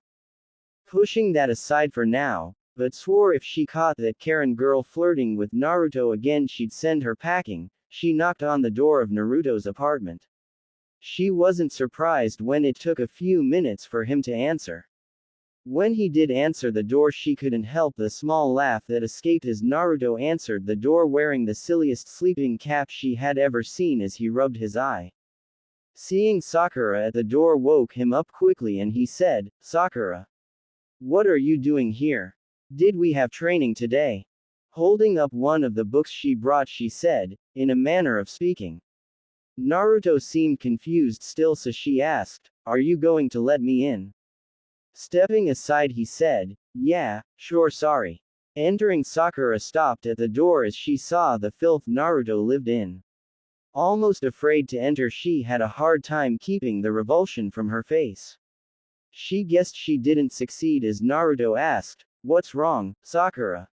Pushing that aside for now, but swore if she caught that Karen girl flirting with Naruto again, she'd send her packing, she knocked on the door of Naruto's apartment. She wasn't surprised when it took a few minutes for him to answer. When he did answer the door, she couldn't help the small laugh that escaped as Naruto answered the door wearing the silliest sleeping cap she had ever seen as he rubbed his eye. Seeing Sakura at the door woke him up quickly and he said, "Sakura." What are you doing here? Did we have training today? Holding up one of the books she brought, she said, in a manner of speaking. Naruto seemed confused still, so she asked, "Are you going to let me in?" Stepping aside, he said, "Yeah, sure, sorry." Entering, Sakura stopped at the door as she saw the filth Naruto lived in. Almost afraid to enter, she had a hard time keeping the revulsion from her face. She guessed she didn't succeed as Naruto asked, "What's wrong, Sakura?"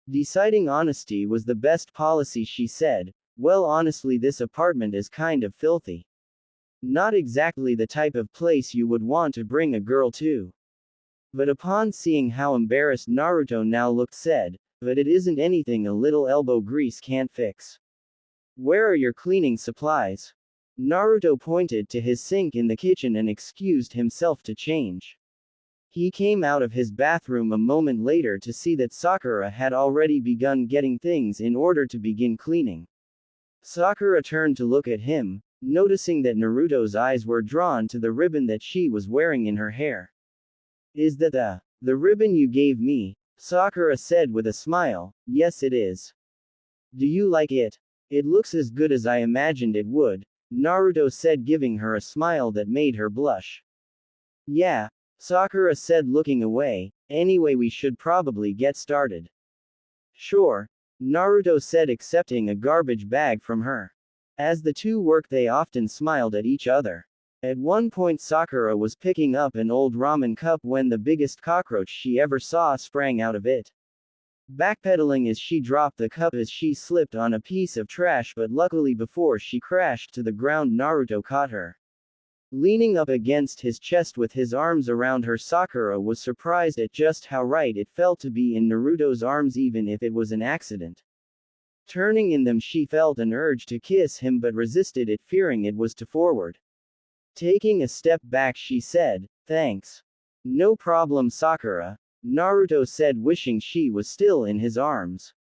Deciding honesty was the best policy, she said, "Well, honestly, this apartment is kind of filthy. Not exactly the type of place you would want to bring a girl to." But upon seeing how embarrassed Naruto now looked, said, "But it isn't anything a little elbow grease can't fix. Where are your cleaning supplies?" Naruto pointed to his sink in the kitchen and excused himself to change. He came out of his bathroom a moment later to see that Sakura had already begun getting things in order to begin cleaning. Sakura turned to look at him, noticing that Naruto's eyes were drawn to the ribbon that she was wearing in her hair. "Is that the ribbon you gave me?" Sakura said with a smile. "Yes, it is. Do you like it?" "It looks as good as I imagined it would," Naruto said, giving her a smile that made her blush. "Yeah," Sakura said, looking away. "Anyway, we should probably get started." "Sure," Naruto said, accepting a garbage bag from her. As the two worked, they often smiled at each other. At one point, Sakura was picking up an old ramen cup when the biggest cockroach she ever saw sprang out of it. Backpedaling as she dropped the cup as she slipped on a piece of trash, but luckily before she crashed to the ground, Naruto caught her. Leaning up against his chest with his arms around her, Sakura was surprised at just how right it felt to be in Naruto's arms, even if it was an accident. Turning in them, she felt an urge to kiss him but resisted it, fearing it was too forward. Taking a step back, she said, "Thanks." "No problem, Sakura," Naruto said, wishing she was still in his arms.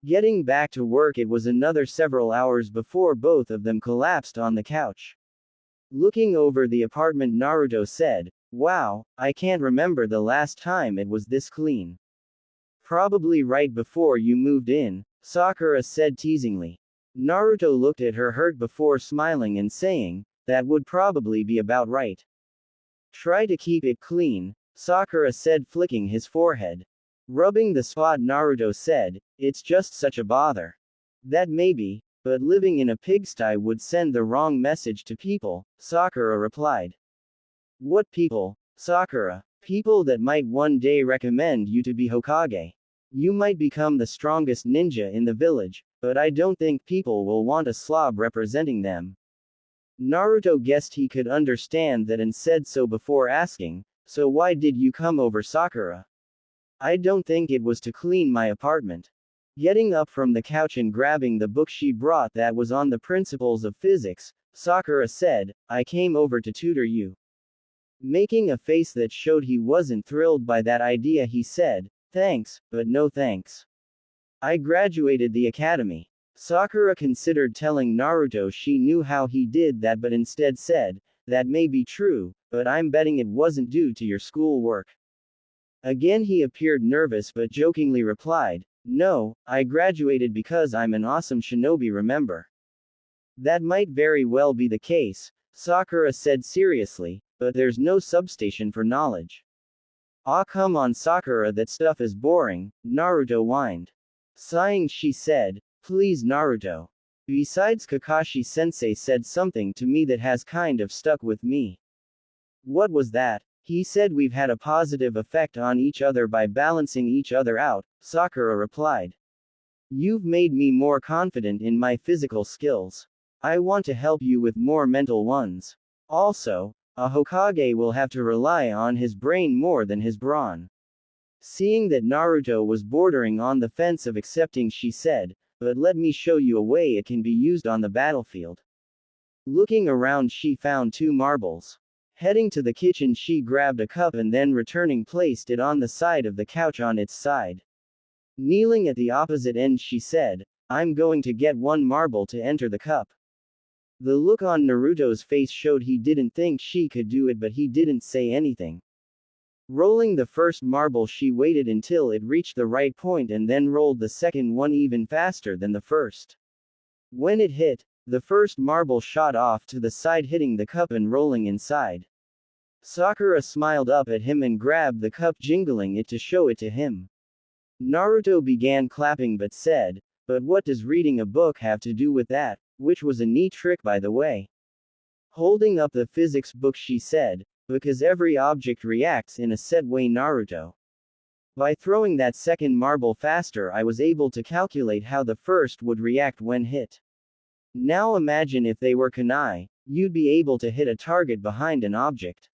Getting back to work, it was another several hours before both of them collapsed on the couch. Looking over the apartment, Naruto said, "Wow, I can't remember the last time it was this clean." "Probably right before you moved in," Sakura said teasingly. Naruto looked at her, hurt before smiling and saying, "That would probably be about right." "Try to keep it clean," Sakura said, flicking his forehead. Rubbing the spot, Naruto said, "It's just such a bother." "That maybe, but living in a pigsty would send the wrong message to people," Sakura replied. "What people, Sakura?" "People that might one day recommend you to be Hokage. You might become the strongest ninja in the village, but I don't think people will want a slob representing them." Naruto guessed he could understand that and said so before asking, "So why did you come over, Sakura?" "I don't think it was to clean my apartment." Getting up from the couch and grabbing the book she brought that was on the principles of physics, Sakura said, "I came over to tutor you." Making a face that showed he wasn't thrilled by that idea, he said, "Thanks, but no thanks. I graduated the academy." Sakura considered telling Naruto she knew how he did that, but instead said, "That may be true, but I'm betting it wasn't due to your school work." Again he appeared nervous but jokingly replied, "No, I graduated because I'm an awesome shinobi, remember?" "That might very well be the case," Sakura said seriously, "but there's no substation for knowledge." "Aw, come on, Sakura, that stuff is boring," Naruto whined. Sighing, she said, "Please, Naruto. Besides, Kakashi-sensei said something to me that has kind of stuck with me." "What was that?" "He said we've had a positive effect on each other by balancing each other out," Sakura replied. "You've made me more confident in my physical skills. I want to help you with more mental ones. Also, a Hokage will have to rely on his brain more than his brawn." Seeing that Naruto was bordering on the fence of accepting, she said, "But let me show you a way it can be used on the battlefield." Looking around, she found 2 marbles. Heading to the kitchen, she grabbed a cup and then returning placed it on the side of the couch on its side. Kneeling at the opposite end, she said, "I'm going to get 1 marble to enter the cup." The look on Naruto's face showed he didn't think she could do it, but he didn't say anything. Rolling the first marble, she waited until it reached the right point and then rolled the second one even faster than the first. When it hit, the first marble shot off to the side, hitting the cup and rolling inside. Sakura smiled up at him and grabbed the cup, jingling it to show it to him. Naruto began clapping but said, "But what does reading a book have to do with that?" Which was a neat trick, by the way. Holding up the physics book, she said, "Because every object reacts in a set way, Naruto. By throwing that second marble faster, I was able to calculate how the first would react when hit. Now imagine if they were kunai, you'd be able to hit a target behind an object."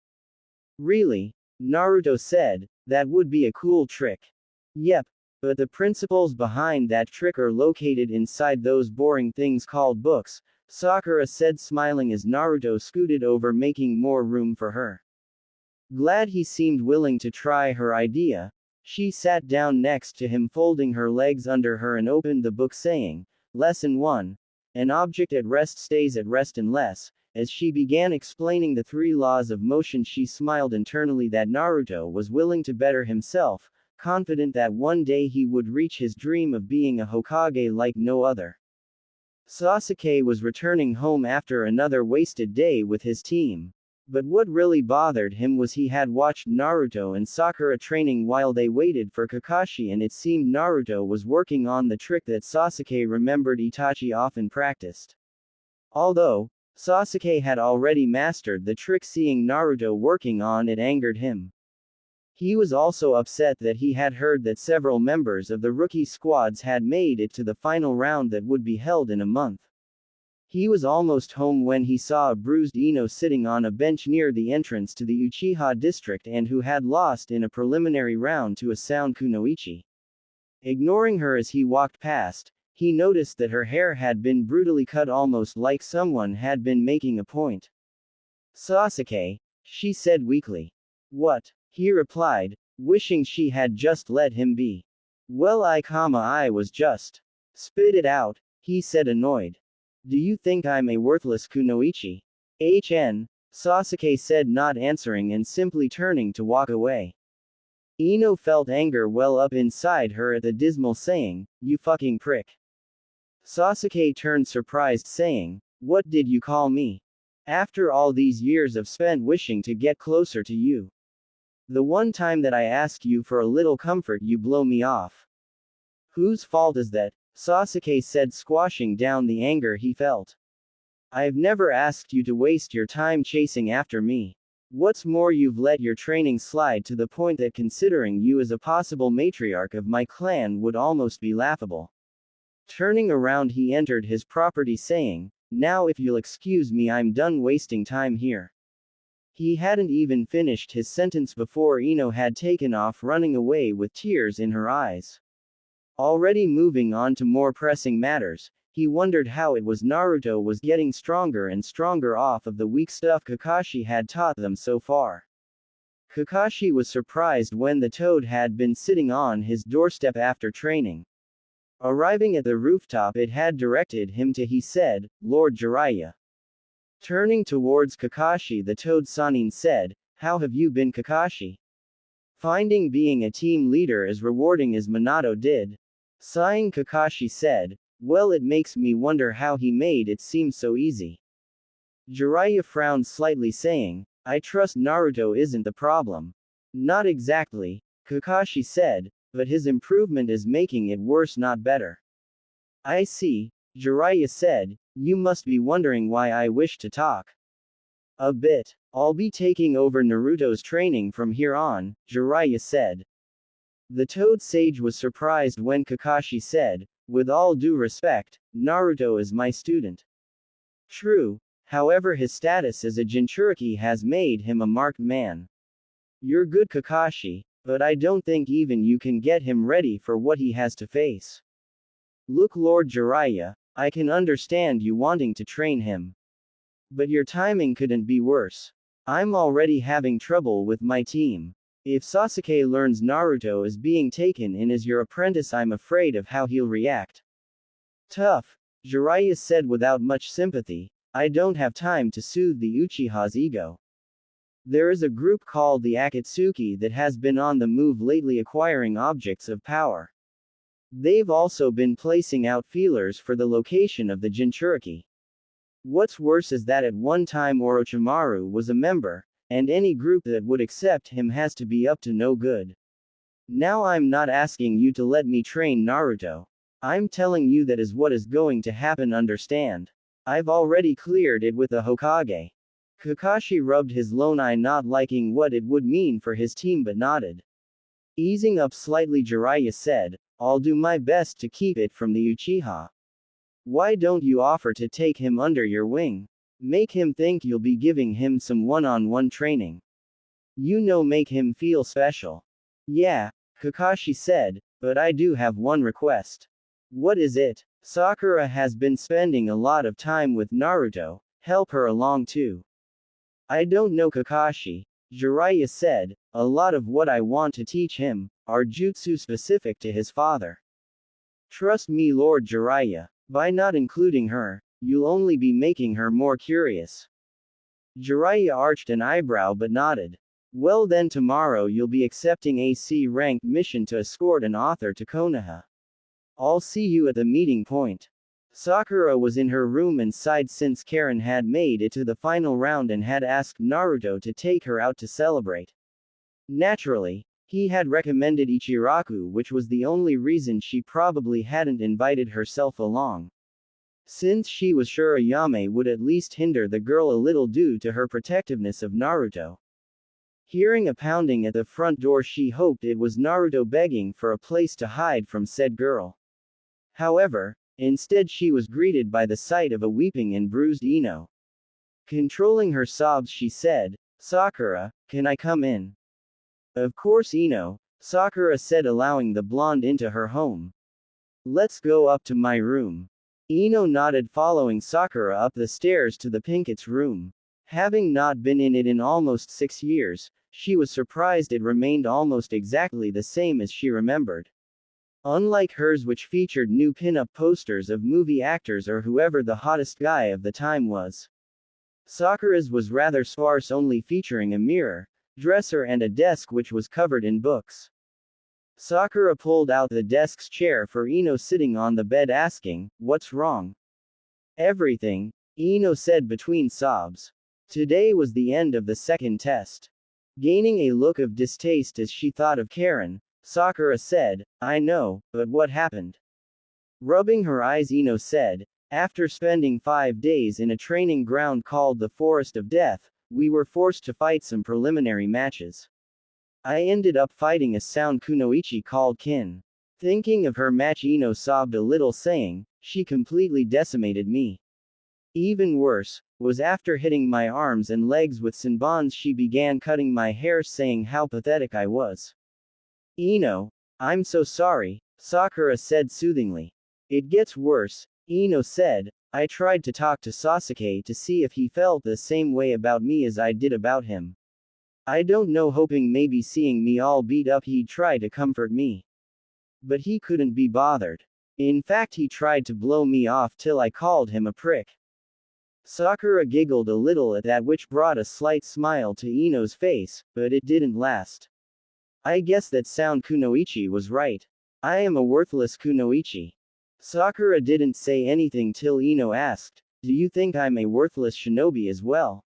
"Really?" Naruto said, "That would be a cool trick." "Yep. But the principles behind that trick are located inside those boring things called books," Sakura said, smiling as Naruto scooted over, making more room for her. Glad he seemed willing to try her idea, she sat down next to him, folding her legs under her, and opened the book, saying, "Lesson 1. An object at rest stays at rest unless." As she began explaining the 3 laws of motion, she smiled internally that Naruto was willing to better himself, confident that one day he would reach his dream of being a Hokage like no other. Sasuke was returning home after another wasted day with his team. But what really bothered him was he had watched Naruto and Sakura training while they waited for Kakashi, and it seemed Naruto was working on the trick that Sasuke remembered Itachi often practiced. Although Sasuke had already mastered the trick, seeing Naruto working on it angered him. He was also upset that he had heard that several members of the rookie squads had made it to the final round that would be held in a month. He was almost home when he saw a bruised Ino sitting on a bench near the entrance to the Uchiha district and who had lost in a preliminary round to a sound kunoichi. Ignoring her as he walked past, he noticed that her hair had been brutally cut, almost like someone had been making a point. "Sasuke," she said weakly. "What?" he replied, wishing she had just let him be. "Well, I was just." "Spit it out," he said, annoyed. "Do you think I'm a worthless kunoichi?" Sasuke said, not answering and simply turning to walk away. Ino felt anger well up inside her at the dismal saying, "You fucking prick." Sasuke turned surprised, saying, "What did you call me? After all these years of spent wishing to get closer to you. The one time that I ask you for a little comfort, you blow me off." "Whose fault is that?" Sasuke said, squashing down the anger he felt. "I've never asked you to waste your time chasing after me. What's more, you've let your training slide to the point that considering you as a possible matriarch of my clan would almost be laughable." Turning around, he entered his property, saying, "Now if you'll excuse me, I'm done wasting time here." He hadn't even finished his sentence before Ino had taken off, running away with tears in her eyes. Already moving on to more pressing matters, he wondered how it was Naruto was getting stronger and stronger off of the weak stuff Kakashi had taught them so far. Kakashi was surprised when the toad had been sitting on his doorstep after training. Arriving at the rooftop it had directed him to, he said, "Lord Jiraiya." Turning towards Kakashi, the toad Sanin said, "How have you been, Kakashi? Finding being a team leader as rewarding as Minato did?" Sighing, Kakashi said, "Well, it makes me wonder how he made it seem so easy." Jiraiya frowned slightly, saying, "I trust Naruto isn't the problem." "Not exactly," Kakashi said, "but his improvement is making it worse, not better." "I see," Jiraiya said, "you must be wondering why I wish to talk." "A bit. I'll be taking over Naruto's training from here on," Jiraiya said. The Toad Sage was surprised when Kakashi said, "With all due respect, Naruto is my student." "True, however his status as a Jinchuriki has made him a marked man." "You're good, Kakashi, but I don't think even you can get him ready for what he has to face." "Look, Lord Jiraiya, I can understand you wanting to train him. But your timing couldn't be worse. I'm already having trouble with my team. If Sasuke learns Naruto is being taken in as your apprentice, I'm afraid of how he'll react." "Tough," Jiraiya said without much sympathy. "I don't have time to soothe the Uchiha's ego." There is a group called the Akatsuki that has been on the move lately acquiring objects of power. They've also been placing out feelers for the location of the Jinchuriki. What's worse is that at one time Orochimaru was a member, and any group that would accept him has to be up to no good. Now I'm not asking you to let me train Naruto. I'm telling you that is what is going to happen, understand? I've already cleared it with the Hokage. Kakashi rubbed his lone eye, not liking what it would mean for his team, but nodded. Easing up slightly, Jiraiya said, I'll do my best to keep it from the Uchiha. Why don't you offer to take him under your wing? Make him think you'll be giving him some one-on-one training. Make him feel special. Yeah, Kakashi said, but I do have one request. What is it? Sakura has been spending a lot of time with Naruto, help her along too. I don't know, Kakashi, Jiraiya said, a lot of what I want to teach him are jutsu specific to his father. Trust me, Lord Jiraiya, by not including her, you'll only be making her more curious. Jiraiya arched an eyebrow but nodded. Well then, tomorrow you'll be accepting a C-ranked mission to escort an author to Konoha. I'll see you at the meeting point. Sakura was in her room and sighed since Karen had made it to the final round and had asked Naruto to take her out to celebrate. Naturally, he had recommended Ichiraku, which was the only reason she probably hadn't invited herself along. Since she was sure Ayame would at least hinder the girl a little due to her protectiveness of Naruto. Hearing a pounding at the front door, she hoped it was Naruto begging for a place to hide from said girl. However, instead she was greeted by the sight of a weeping and bruised Ino. Controlling her sobs, she said, Sakura, can I come in? Of course, Ino, Sakura said, allowing the blonde into her home. Let's go up to my room. Ino nodded, following Sakura up the stairs to the Pinket's room. Having not been in it in almost 6 years, she was surprised it remained almost exactly the same as she remembered. Unlike hers, which featured new pin-up posters of movie actors or whoever the hottest guy of the time was. Sakura's was rather sparse, only featuring a mirror, dresser and a desk which was covered in books. Sakura pulled out the desk's chair for Ino sitting on the bed, asking, What's wrong? Everything, Ino said between sobs. Today was the end of the second test. Gaining a look of distaste as she thought of Karen, Sakura said, I know, but what happened? Rubbing her eyes, Ino said, after spending 5 days in a training ground called the Forest of Death, we were forced to fight some preliminary matches. I ended up fighting a sound kunoichi called Kin. Thinking of her match, Ino sobbed a little, saying, she completely decimated me. Even worse was after hitting my arms and legs with senbons, she began cutting my hair, saying how pathetic I was. Ino, I'm so sorry, Sakura said soothingly. It gets worse, Ino said. I tried to talk to Sasuke to see if he felt the same way about me as I did about him. I don't know, hoping maybe seeing me all beat up he'd try to comfort me. But he couldn't be bothered. In fact, he tried to blow me off till I called him a prick. Sakura giggled a little at that, which brought a slight smile to Ino's face, but it didn't last. I guess that sound kunoichi was right. I am a worthless kunoichi. Sakura didn't say anything till Ino asked, do you think I'm a worthless shinobi as well?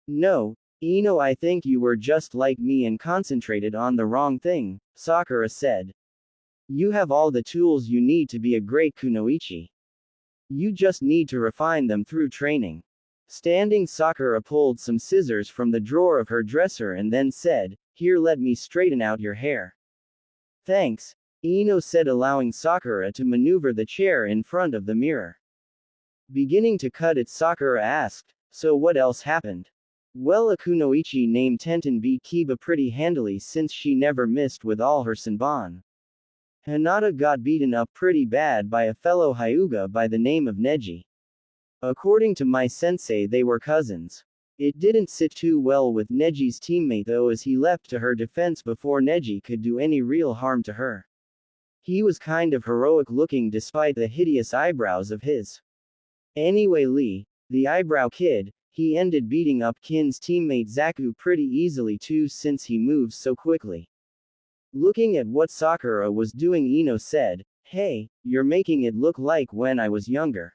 No, Ino, I think you were just like me and concentrated on the wrong thing, Sakura said. You have all the tools you need to be a great kunoichi. You just need to refine them through training. Standing, Sakura pulled some scissors from the drawer of her dresser and then said, here, let me straighten out your hair. Thanks, Ino said, allowing Sakura to maneuver the chair in front of the mirror. Beginning to cut it, Sakura asked, so what else happened? Well, a kunoichi named Tenten beat Kiba pretty handily since she never missed with all her senbon. Hinata got beaten up pretty bad by a fellow Hyuga by the name of Neji. According to my sensei, they were cousins. It didn't sit too well with Neji's teammate though, as he leapt to her defense before Neji could do any real harm to her. He was kind of heroic looking despite the hideous eyebrows of his. Anyway, Lee, the eyebrow kid, he ended beating up Kin's teammate Zaku pretty easily too since he moves so quickly. Looking at what Sakura was doing, Ino said, "Hey, you're making it look like when I was younger."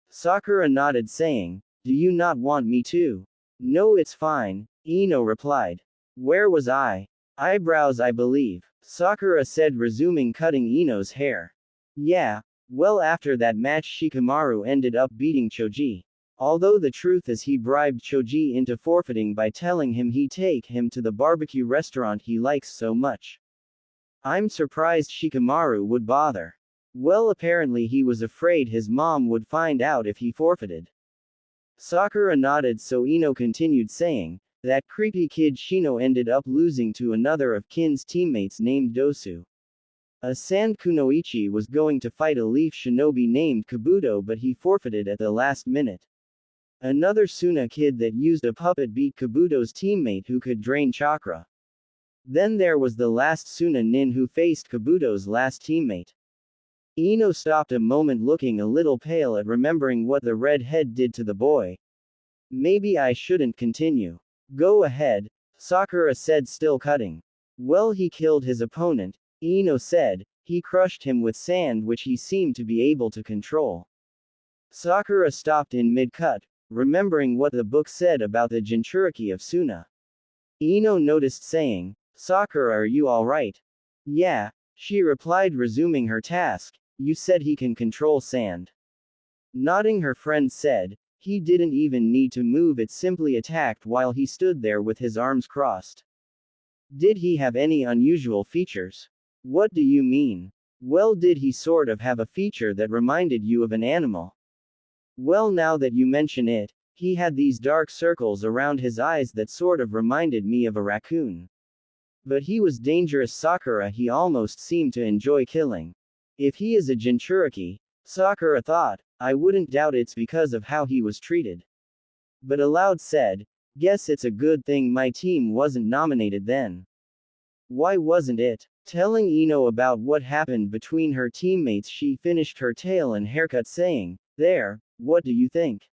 Sakura nodded saying, "Do you not want me to?" "No, it's fine," Ino replied. "Where was I?" "Eyebrows, I believe," Sakura said, resuming cutting Ino's hair. "Yeah, well, after that match Shikamaru ended up beating Choji. Although the truth is he bribed Choji into forfeiting by telling him he'd take him to the barbecue restaurant he likes so much. I'm surprised Shikamaru would bother. Well, apparently he was afraid his mom would find out if he forfeited." Sakura nodded, so Ino continued saying, "That creepy kid Shino ended up losing to another of Kin's teammates named Dosu. A Sand Kunoichi was going to fight a leaf shinobi named Kabuto, but he forfeited at the last minute. Another Suna kid that used a puppet beat Kabuto's teammate who could drain chakra. Then there was the last Suna nin who faced Kabuto's last teammate." Ino stopped a moment, looking a little pale at remembering what the redhead did to the boy. "Maybe I shouldn't continue." "Go ahead," Sakura said, still cutting. "Well, he killed his opponent," Ino said. "He crushed him with sand which he seemed to be able to control." Sakura stopped in mid-cut, remembering what the book said about the Jinchuriki of Suna. Ino noticed, saying, "Sakura, are you alright?" "Yeah," she replied, resuming her task. "You said he can control sand." Nodding, her friend said, "He didn't even need to move, it simply attacked while he stood there with his arms crossed." "Did he have any unusual features?" "What do you mean?" "Well, did he sort of have a feature that reminded you of an animal?" "Well, now that you mention it, he had these dark circles around his eyes that sort of reminded me of a raccoon. But he was dangerous, Sakura. He almost seemed to enjoy killing." "If he is a Jinchuriki," Sakura thought, "I wouldn't doubt it's because of how he was treated." But aloud said, "Guess it's a good thing my team wasn't nominated then." "Why wasn't it?" Telling Ino about what happened between her teammates, she finished her tale and haircut saying, "There, what do you think?"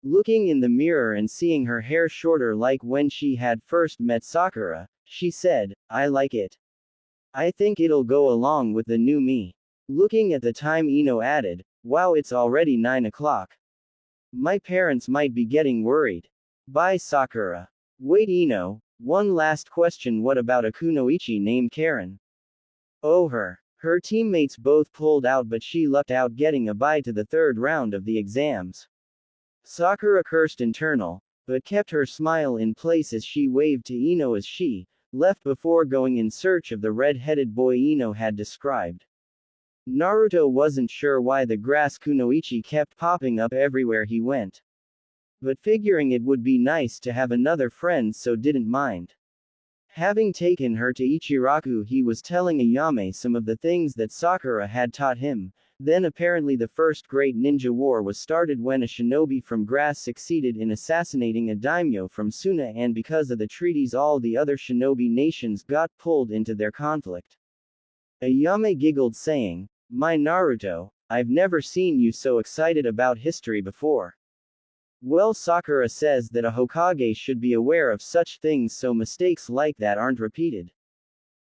Looking in the mirror and seeing her hair shorter like when she had first met Sakura, she said, "I like it. I think it'll go along with the new me." Looking at the time, Ino added, "Wow, it's already 9 o'clock. My parents might be getting worried." "Bye, Sakura." "Wait, Ino, one last question. What about a kunoichi named Karen?" "Oh, her." Her teammates both pulled out, but she lucked out getting a bye to the third round of the exams. Sakura cursed internal, but kept her smile in place as she waved to Ino as she left before going in search of the red-headed boy Ino had described. Naruto wasn't sure why the grass kunoichi kept popping up everywhere he went. But figuring it would be nice to have another friend, so didn't mind. Having taken her to Ichiraku, he was telling Ayame some of the things that Sakura had taught him. Then apparently the first great ninja war was started when a shinobi from grass succeeded in assassinating a daimyo from Suna, and because of the treaties all the other shinobi nations got pulled into their conflict. Ayame giggled saying, "My Naruto, I've never seen you so excited about history before." Well, Sakura says that a Hokage should be aware of such things so mistakes like that aren't repeated.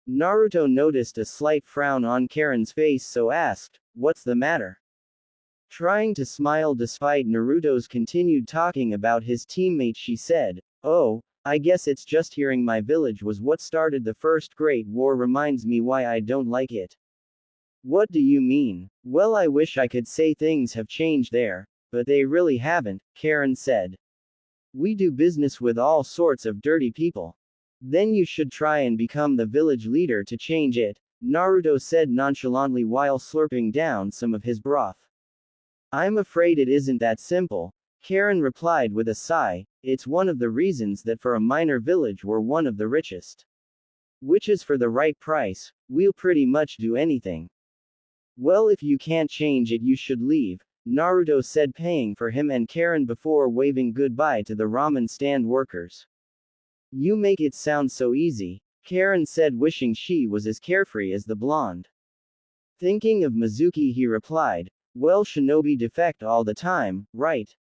Naruto noticed a slight frown on Karen's face, so asked, "What's the matter?" Trying to smile despite Naruto's continued talking about his teammate, she said, "Oh, I guess it's just hearing my village was what started the first Great War reminds me why I don't like it." "What do you mean?" "Well, I wish I could say things have changed there, but they really haven't," Karen said. "We do business with all sorts of dirty people." "Then you should try and become the village leader to change it," Naruto said nonchalantly while slurping down some of his broth. "I'm afraid it isn't that simple," Karen replied with a sigh. "It's one of the reasons that for a minor village we're one of the richest. Which is for the right price, we'll pretty much do anything." "Well, if you can't change it, you should leave," Naruto said, paying for him and Karen before waving goodbye to the ramen stand workers. "You make it sound so easy," Karen said, wishing she was as carefree as the blonde. Thinking of Mizuki, he replied, "Well, shinobi defect all the time, right?"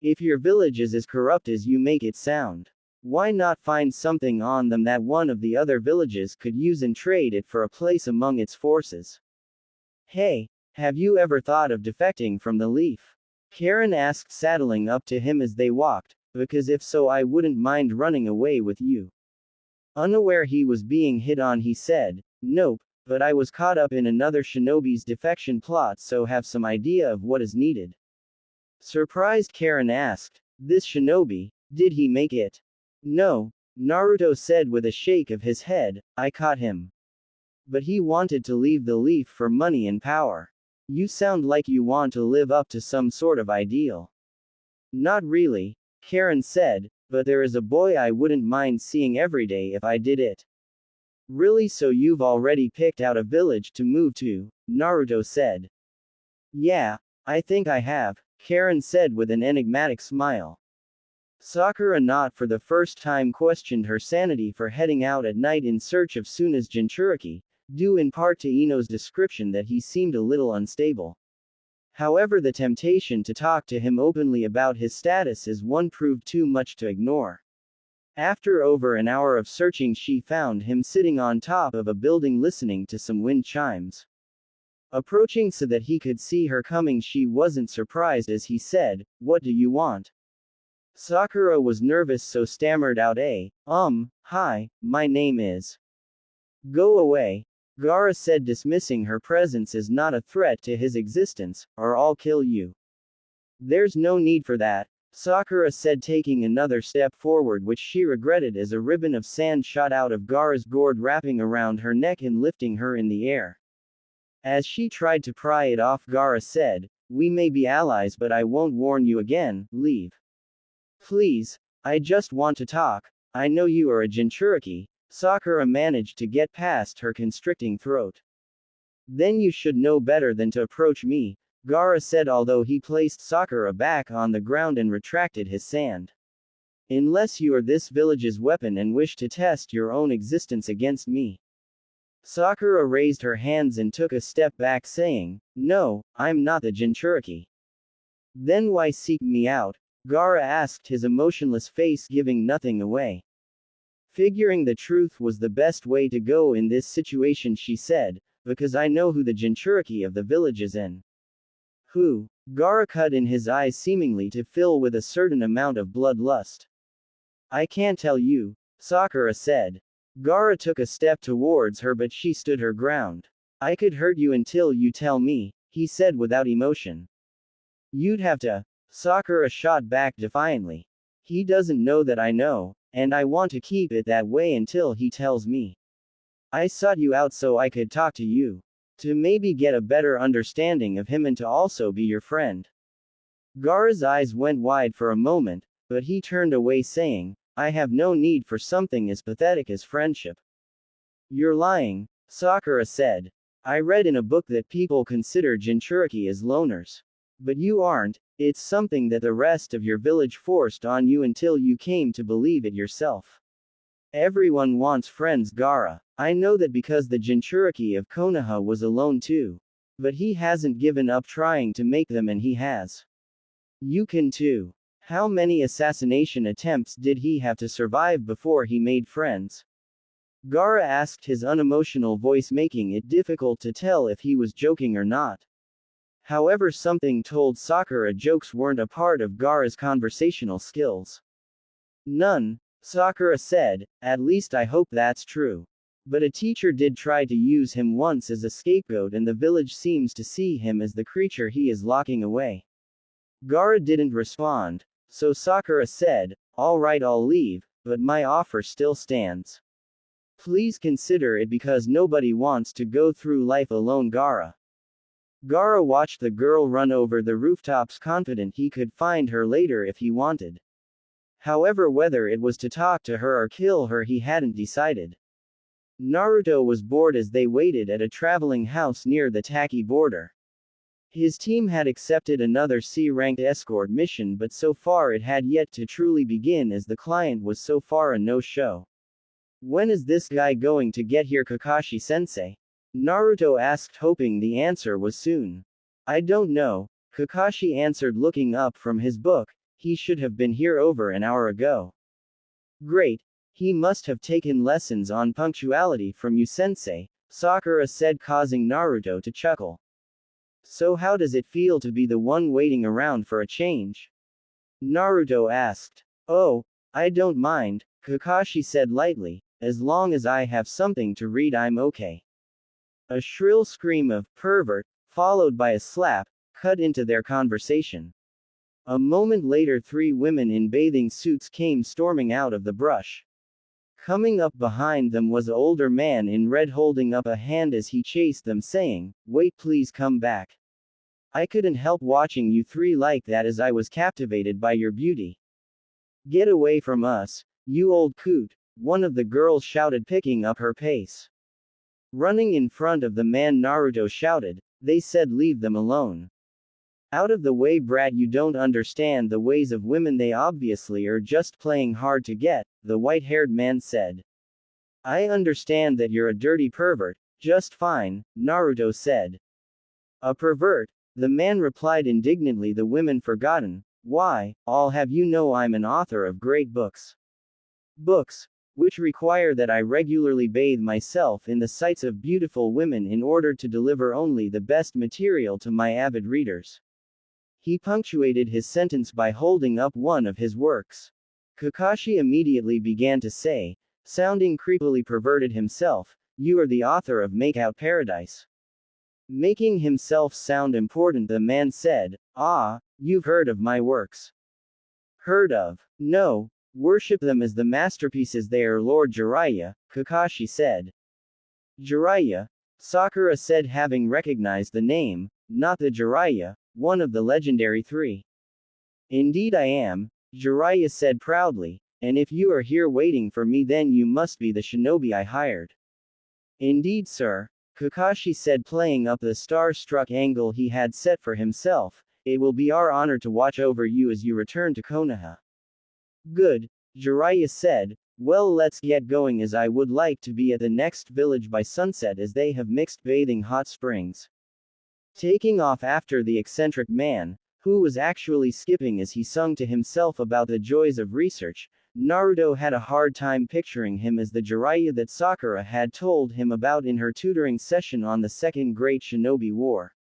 If your village is as corrupt as you make it sound, why not find something on them that one of the other villages could use and trade it for a place among its forces? Hey, have you ever thought of defecting from the Leaf? Karen asked, saddling up to him as they walked, because if so, I wouldn't mind running away with you. Unaware he was being hit on, he said, nope, but I was caught up in another shinobi's defection plot, so have some idea of what is needed. Surprised, Karen asked, this shinobi, did he make it? No, Naruto said with a shake of his head, I caught him. But he wanted to leave the Leaf for money and power. You sound like you want to live up to some sort of ideal. Not really, Karen said, but there is a boy I wouldn't mind seeing every day if I did it. Really? So you've already picked out a village to move to? Naruto said. Yeah, I think I have, Karen said with an enigmatic smile. Sakura, not for the first time, questioned her sanity for heading out at night in search of Suna's Jinchuriki, due in part to Ino's description that he seemed a little unstable. However, the temptation to talk to him openly about his status as one proved too much to ignore. After over an hour of searching, she found him sitting on top of a building listening to some wind chimes. Approaching so that he could see her coming, she wasn't surprised as he said, what do you want? Sakura was nervous, so stammered out hi, my name is. Go away, Gaara said, dismissing her presence as not a threat to his existence, or I'll kill you. There's no need for that, Sakura said, taking another step forward, which she regretted as a ribbon of sand shot out of Gaara's gourd, wrapping around her neck and lifting her in the air. As she tried to pry it off, Gaara said, we may be allies, but I won't warn you again, leave. Please, I just want to talk. I know you are a Jinchuriki. Sakura managed to get past her constricting throat. Then you should know better than to approach me, Gaara said, although he placed Sakura back on the ground and retracted his sand. Unless you are this village's weapon and wish to test your own existence against me. Sakura raised her hands and took a step back, saying, no, I'm not the Jinchuriki. Then why seek me out? Gaara asked, his emotionless face giving nothing away. Figuring the truth was the best way to go in this situation, she said, because I know who the Jinchuriki of the village is in. Who? Gaara cut in, his eyes seemingly to fill with a certain amount of bloodlust. I can't tell you, Sakura said. Gaara took a step towards her, but she stood her ground. I could hurt you until you tell me, he said without emotion. You'd have to. Sakura shot back defiantly. He doesn't know that I know, and I want to keep it that way until he tells me. I sought you out so I could talk to you. To maybe get a better understanding of him and to also be your friend. Gaara's eyes went wide for a moment, but he turned away, saying, I have no need for something as pathetic as friendship. You're lying, Sakura said. I read in a book that people consider Jinchuriki as loners. But you aren't. It's something that the rest of your village forced on you until you came to believe it yourself. Everyone wants friends, Gaara. I know that because the Jinchuriki of Konoha was alone too. But he hasn't given up trying to make them, and he has. You can too. How many assassination attempts did he have to survive before he made friends? Gaara asked, his unemotional voice making it difficult to tell if he was joking or not. However, something told Sakura jokes weren't a part of Gaara's conversational skills. None, Sakura said, at least I hope that's true. But a teacher did try to use him once as a scapegoat, and the village seems to see him as the creature he is locking away. Gaara didn't respond, so Sakura said, all right, I'll leave, but my offer still stands. Please consider it, because nobody wants to go through life alone, Gaara. Gaara watched the girl run over the rooftops, confident he could find her later if he wanted. However, whether it was to talk to her or kill her, he hadn't decided. Naruto was bored as they waited at a traveling house near the Taki border. His team had accepted another C-ranked escort mission, but so far it had yet to truly begin, as the client was so far a no-show. When is this guy going to get here, Kakashi-sensei? Naruto asked, hoping the answer was soon. I don't know, Kakashi answered, looking up from his book. He should have been here over an hour ago. Great. He must have taken lessons on punctuality from you, sensei, Sakura said, causing Naruto to chuckle. So how does it feel to be the one waiting around for a change? Naruto asked. Oh, I don't mind, Kakashi said lightly, as long as I have something to read I'm okay. A shrill scream of pervert, followed by a slap, cut into their conversation. A moment later, three women in bathing suits came storming out of the brush. Coming up behind them was an older man in red holding up a hand as he chased them, saying, "Wait, please come back. I couldn't help watching you three like that as I was captivated by your beauty. Get away from us, you old coot," one of the girls shouted, picking up her pace. Running in front of the man, Naruto shouted, "They said leave them alone. Out of the way, brat, you don't understand the ways of women, they obviously are just playing hard to get," the white-haired man said. "I understand that you're a dirty pervert, just fine," Naruto said. "A pervert?" the man replied indignantly. "The women forgotten? Why, I'll have you know I'm an author of great books. Books, which require that I regularly bathe myself in the sights of beautiful women in order to deliver only the best material to my avid readers." He punctuated his sentence by holding up one of his works. Kakashi immediately began to say, sounding creepily perverted himself, "You are the author of Makeout Paradise." Making himself sound important, the man said, "Ah, you've heard of my works." "Heard of? No. Worship them as the masterpieces they are, Lord Jiraiya," Kakashi said. "Jiraiya?" Sakura said, having recognized the name, "not the Jiraiya, one of the legendary three." "Indeed I am," Jiraiya said proudly, "and if you are here waiting for me, then you must be the shinobi I hired." "Indeed, sir," Kakashi said, playing up the star-struck angle he had set for himself, "it will be our honor to watch over you as you return to Konoha." "Good," Jiraiya said, "well, let's get going, as I would like to be at the next village by sunset, as they have mixed bathing hot springs." Taking off after the eccentric man, who was actually skipping as he sung to himself about the joys of research, Naruto had a hard time picturing him as the Jiraiya that Sakura had told him about in her tutoring session on the Second Great Shinobi War.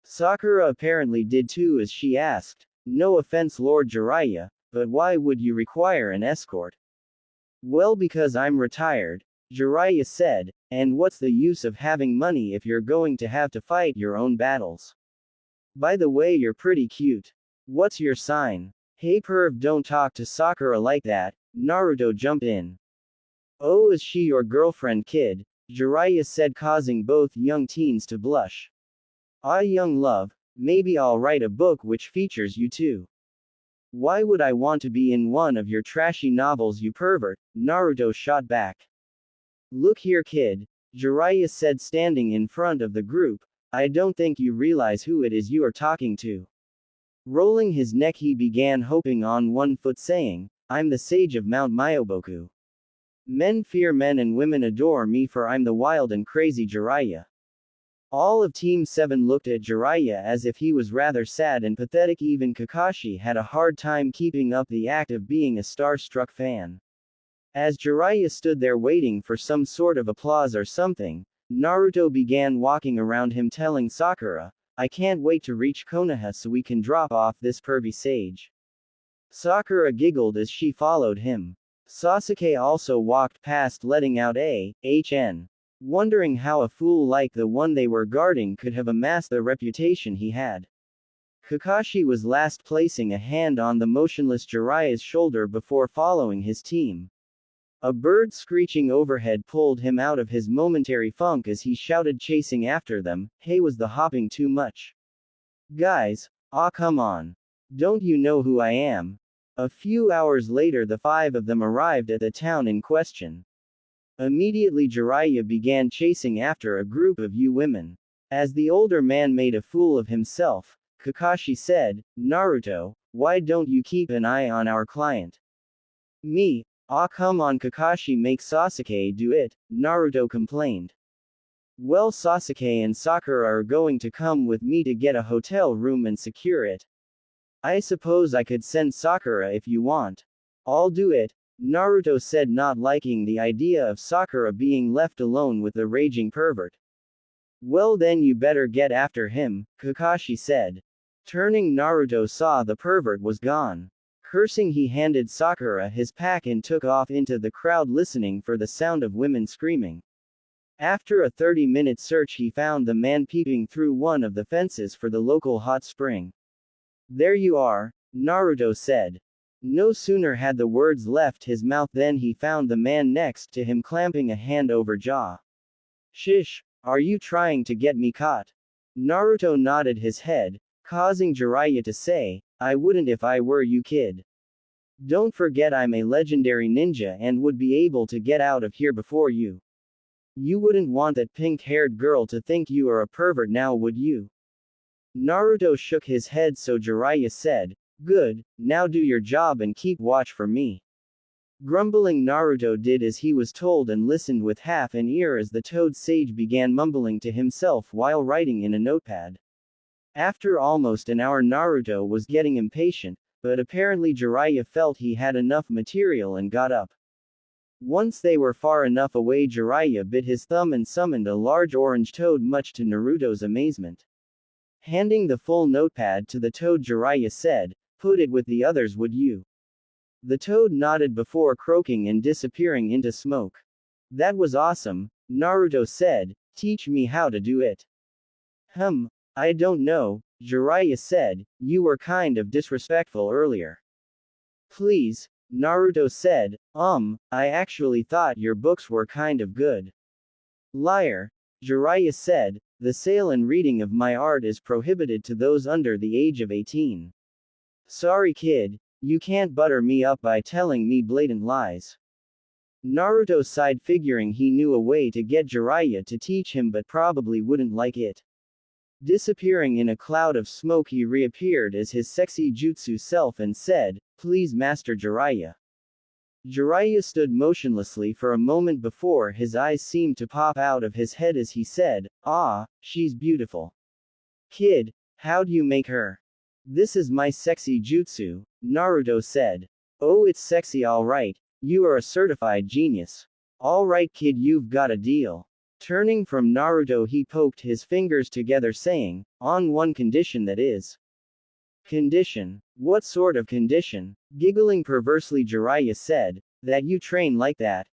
Sakura apparently did too, as she asked, "No offense, Lord Jiraiya, but why would you require an escort?" "Well, because I'm retired," Jiraiya said, "and what's the use of having money if you're going to have to fight your own battles? By the way, you're pretty cute. What's your sign?" "Hey perv, don't talk to Sakura like that," Naruto jumped in. "Oh, is she your girlfriend, kid?" Jiraiya said, causing both young teens to blush. "Ah, young love, maybe I'll write a book which features you too." "Why would I want to be in one of your trashy novels, you pervert?" Naruto shot back. "Look here, kid," Jiraiya said, standing in front of the group, "I don't think you realize who it is you are talking to." Rolling his neck, he began hopping on one foot, saying, "I'm the sage of Mount Myoboku. Men fear men and women adore me, for I'm the wild and crazy Jiraiya." All of Team 7 looked at Jiraiya as if he was rather sad and pathetic. Even Kakashi had a hard time keeping up the act of being a star-struck fan. As Jiraiya stood there waiting for some sort of applause or something, Naruto began walking around him, telling Sakura, "I can't wait to reach Konoha so we can drop off this pervy sage." Sakura giggled as she followed him. Sasuke also walked past, letting out a HN, wondering how a fool like the one they were guarding could have amassed the reputation he had. Kakashi was last, placing a hand on the motionless Jiraiya's shoulder before following his team. A bird screeching overhead pulled him out of his momentary funk as he shouted, chasing after them, "Hey, was the hopping too much? Guys, aw, come on. Don't you know who I am?" A few hours later, the five of them arrived at the town in question. Immediately, Jiraiya began chasing after a group of women. As the older man made a fool of himself, Kakashi said, "Naruto, why don't you keep an eye on our client?" "Me? Aw, come on, Kakashi, make Sasuke do it," Naruto complained. "Well, Sasuke and Sakura are going to come with me to get a hotel room and secure it." I suppose I could send Sakura if you want. I'll do it, Naruto said, not liking the idea of Sakura being left alone with the raging pervert. Well then you better get after him, Kakashi said. Turning, Naruto saw the pervert was gone. Cursing, he handed Sakura his pack and took off into the crowd, listening for the sound of women screaming. After a 30-minute search, he found the man peeping through one of the fences for the local hot spring. There you are, Naruto said. No sooner had the words left his mouth than he found the man next to him clamping a hand over jaw. Shish, are you trying to get me caught? Naruto nodded his head, causing Jiraiya to say, I wouldn't if I were you, kid. Don't forget I'm a legendary ninja and would be able to get out of here before you. You wouldn't want that pink-haired girl to think you are a pervert now, would you? Naruto shook his head, so Jiraiya said, Good, now do your job and keep watch for me. Grumbling, Naruto did as he was told and listened with half an ear as the toad sage began mumbling to himself while writing in a notepad. After almost an hour, Naruto was getting impatient, but apparently Jiraiya felt he had enough material and got up. Once they were far enough away, Jiraiya bit his thumb and summoned a large orange toad, much to Naruto's amazement. Handing the full notepad to the toad, Jiraiya said, Put it with the others, would you? The toad nodded before croaking and disappearing into smoke. That was awesome, Naruto said, teach me how to do it. I don't know, Jiraiya said, you were kind of disrespectful earlier. Please, Naruto said, I actually thought your books were kind of good. Liar, Jiraiya said, the sale and reading of my art is prohibited to those under the age of 18. Sorry kid, you can't butter me up by telling me blatant lies. Naruto sighed, figuring he knew a way to get Jiraiya to teach him but probably wouldn't like it. Disappearing in a cloud of smoke, he reappeared as his sexy jutsu self and said, Please, Master Jiraiya. Jiraiya stood motionlessly for a moment before his eyes seemed to pop out of his head as he said, Ah, she's beautiful. Kid, how'd you make her? This is my sexy jutsu, Naruto said. Oh, it's sexy alright, you are a certified genius. Alright kid, you've got a deal. Turning from Naruto, he poked his fingers together saying, On one condition, that is. Condition? What sort of condition? Giggling perversely, Jiraiya said, That you train like that.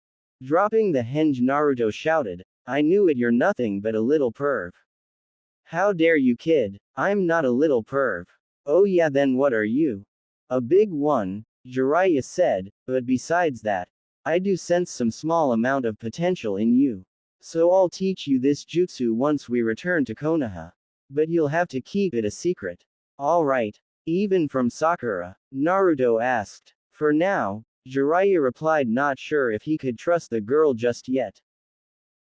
Dropping the henge, Naruto shouted, I knew it, you're nothing but a little perv. How dare you kid, I'm not a little perv. Oh yeah, then what are you? A big one, Jiraiya said, but besides that, I do sense some small amount of potential in you. So I'll teach you this jutsu once we return to Konoha. But you'll have to keep it a secret. Alright. Even from Sakura? Naruto asked. For now, Jiraiya replied, not sure if he could trust the girl just yet.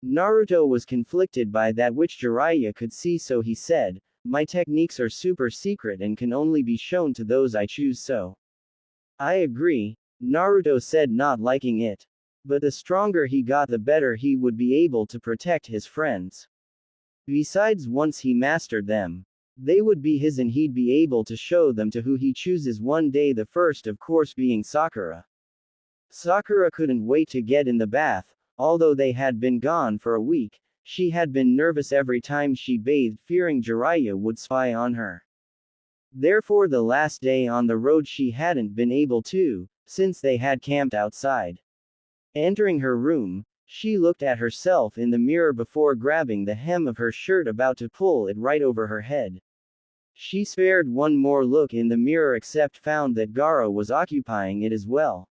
Naruto was conflicted by that which Jiraiya could see, so he said, My techniques are super secret and can only be shown to those I choose, so. I agree, Naruto said, not liking it. But the stronger he got, the better he would be able to protect his friends. Besides, once he mastered them, they would be his and he'd be able to show them to who he chooses one day, the first of course being Sakura. Sakura couldn't wait to get in the bath. Although they had been gone for a week, she had been nervous every time she bathed, fearing Jiraiya would spy on her. Therefore the last day on the road she hadn't been able to, since they had camped outside. Entering her room, she looked at herself in the mirror before grabbing the hem of her shirt, about to pull it right over her head. She spared one more look in the mirror except found that Gaara was occupying it as well.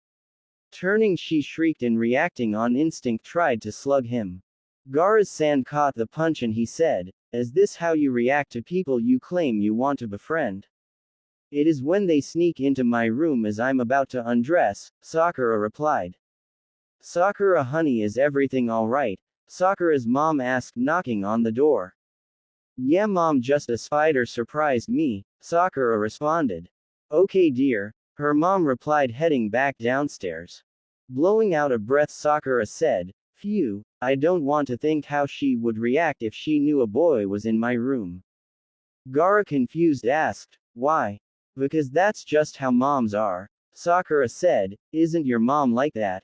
Turning, she shrieked and reacting on instinct tried to slug him. Gaara's-san caught the punch and he said, Is this how you react to people you claim you want to befriend? It is when they sneak into my room as I'm about to undress, Sakura replied. Sakura honey, is everything alright? Sakura's mom asked, knocking on the door. Yeah mom, just a spider surprised me, Sakura responded. Okay dear, her mom replied, heading back downstairs. Blowing out a breath, Sakura said, Phew, I don't want to think how she would react if she knew a boy was in my room. Gaara, confused, asked, Why? Because that's just how moms are. Sakura said, isn't your mom like that?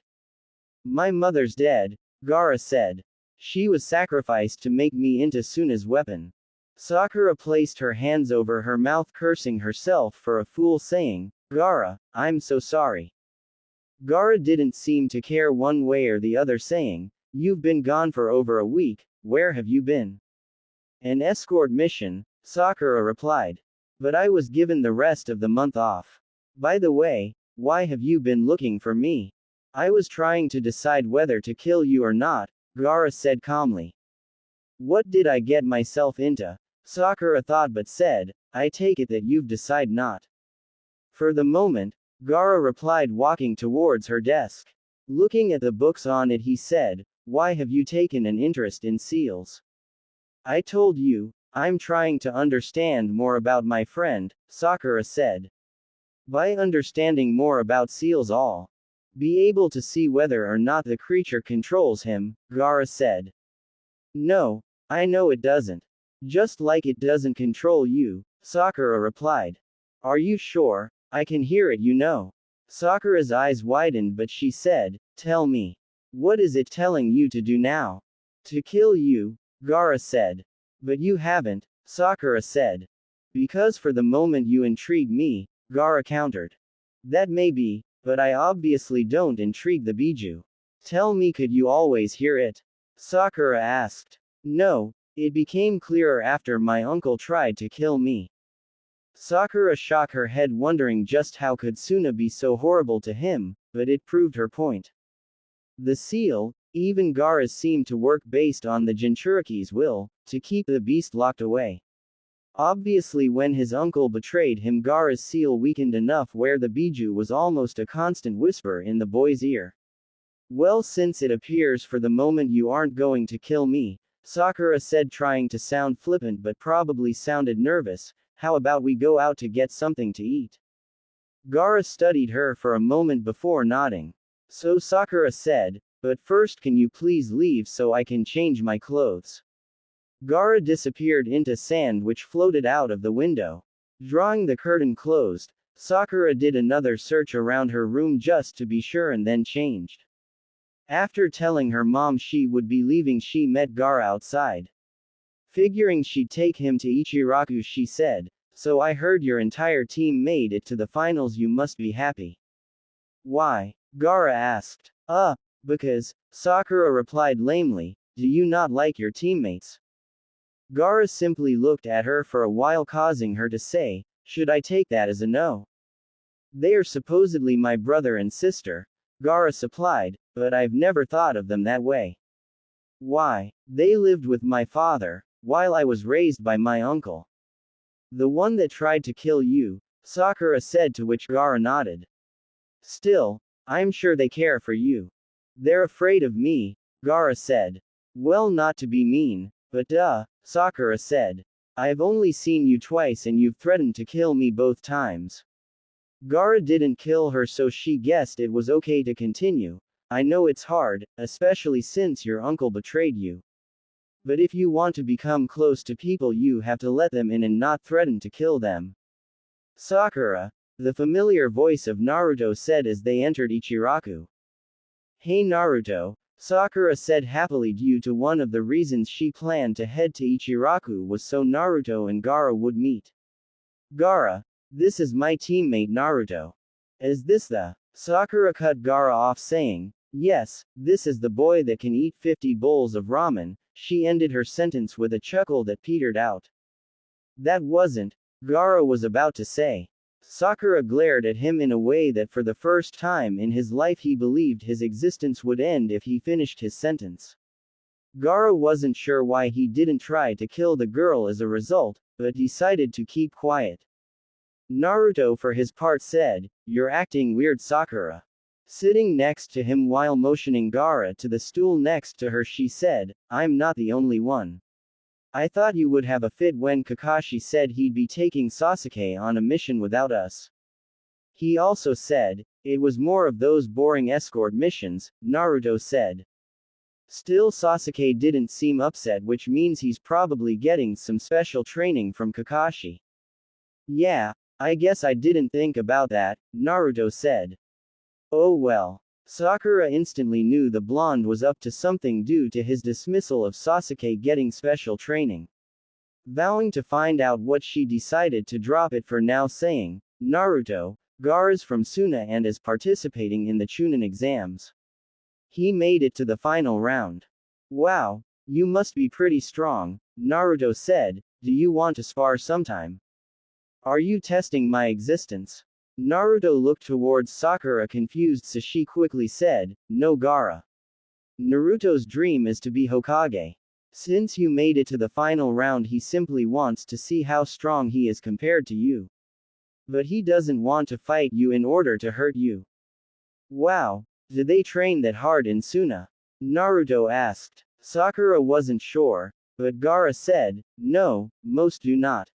My mother's dead, Gaara said. She was sacrificed to make me into Suna's weapon. Sakura placed her hands over her mouth, cursing herself for a fool, saying, Gaara, I'm so sorry. Gaara didn't seem to care one way or the other, saying, you've been gone for over a week, where have you been? An escort mission, Sakura replied. But I was given the rest of the month off. By the way, why have you been looking for me? I was trying to decide whether to kill you or not, Gaara said calmly. What did I get myself into? Sakura thought but said, I take it that you've decided not. For the moment, Gaara replied, walking towards her desk. Looking at the books on it, he said, why have you taken an interest in seals? I told you, I'm trying to understand more about my friend, Sakura said. By understanding more about seals, I'll be able to see whether or not the creature controls him, Gaara said. No, I know it doesn't. Just like it doesn't control you, Sakura replied. Are you sure? I can hear it, you know. Sakura's eyes widened, but she said, tell me. What is it telling you to do now? To kill you, Gaara said. But you haven't, Sakura said. Because for the moment you intrigue me, Gaara countered. That may be, but I obviously don't intrigue the Biju. Tell me, could you always hear it? Sakura asked. No, it became clearer after my uncle tried to kill me. Sakura shook her head, wondering just how could Suna be so horrible to him, but it proved her point. The seal, even Gaara's, seemed to work based on the Jinchuriki's will, to keep the beast locked away. Obviously, when his uncle betrayed him, Gaara's seal weakened enough where the Biju was almost a constant whisper in the boy's ear. Well, since it appears for the moment you aren't going to kill me, Sakura said, trying to sound flippant but probably sounded nervous, how about we go out to get something to eat? Gaara studied her for a moment before nodding. So Sakura said, but first can you please leave so I can change my clothes? Gaara disappeared into sand which floated out of the window. Drawing the curtain closed, Sakura did another search around her room just to be sure and then changed. After telling her mom she would be leaving, she met Gaara outside. Figuring she'd take him to Ichiraku, she said, so I heard your entire team made it to the finals, you must be happy. Why? Gaara asked. Because, Sakura replied lamely, do you not like your teammates? Gaara simply looked at her for a while, causing her to say, should I take that as a no? They are supposedly my brother and sister, Gaara supplied, but I've never thought of them that way. Why? They lived with my father, while I was raised by my uncle. The one that tried to kill you, Sakura said, to which Gaara nodded. Still, I'm sure they care for you. They're afraid of me, Gaara said. Well, not to be mean, but Sakura said. I've only seen you twice and you've threatened to kill me both times. Gaara didn't kill her, so she guessed it was okay to continue. I know it's hard, especially since your uncle betrayed you. But if you want to become close to people, you have to let them in and not threaten to kill them. Sakura, the familiar voice of Naruto, said as they entered Ichiraku. Hey Naruto, Sakura said happily. Due to one of the reasons she planned to head to Ichiraku was so Naruto and Gaara would meet. Gaara, this is my teammate Naruto. Is this the? Sakura cut Gaara off, saying, yes, this is the boy that can eat 50 bowls of ramen. She ended her sentence with a chuckle that petered out. That wasn't, Gaara was about to say. Sakura glared at him in a way that for the first time in his life he believed his existence would end if he finished his sentence. Gaara wasn't sure why he didn't try to kill the girl as a result, but decided to keep quiet. Naruto for his part said, you're acting weird, Sakura. Sitting next to him while motioning Gaara to the stool next to her, she said, I'm not the only one. I thought you would have a fit when Kakashi said he'd be taking Sasuke on a mission without us. He also said, it was more of those boring escort missions, Naruto said. Still, Sasuke didn't seem upset, which means he's probably getting some special training from Kakashi. Yeah, I guess I didn't think about that, Naruto said. Oh well. Sakura instantly knew the blonde was up to something due to his dismissal of Sasuke getting special training. Vowing to find out what, she decided to drop it for now, saying, Naruto, Gaara's from Suna and is participating in the Chunin exams. He made it to the final round. Wow, you must be pretty strong, Naruto said. Do you want to spar sometime? Are you testing my existence? Naruto looked towards Sakura confused, so she quickly said, no Gaara. Naruto's dream is to be Hokage. Since you made it to the final round, he simply wants to see how strong he is compared to you. But he doesn't want to fight you in order to hurt you. Wow, do they train that hard in Suna? Naruto asked. Sakura wasn't sure, but Gaara said, no, most do not.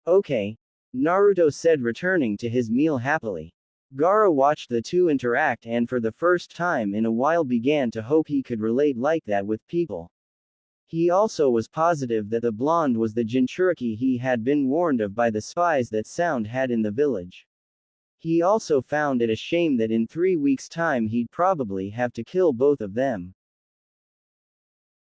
Okay, Naruto said, returning to his meal happily. Gaara watched the two interact and for the first time in a while began to hope he could relate like that with people. He also was positive that the blonde was the Jinchuriki he had been warned of by the spies that Sound had in the village. He also found it a shame that in 3 weeks' time he'd probably have to kill both of them.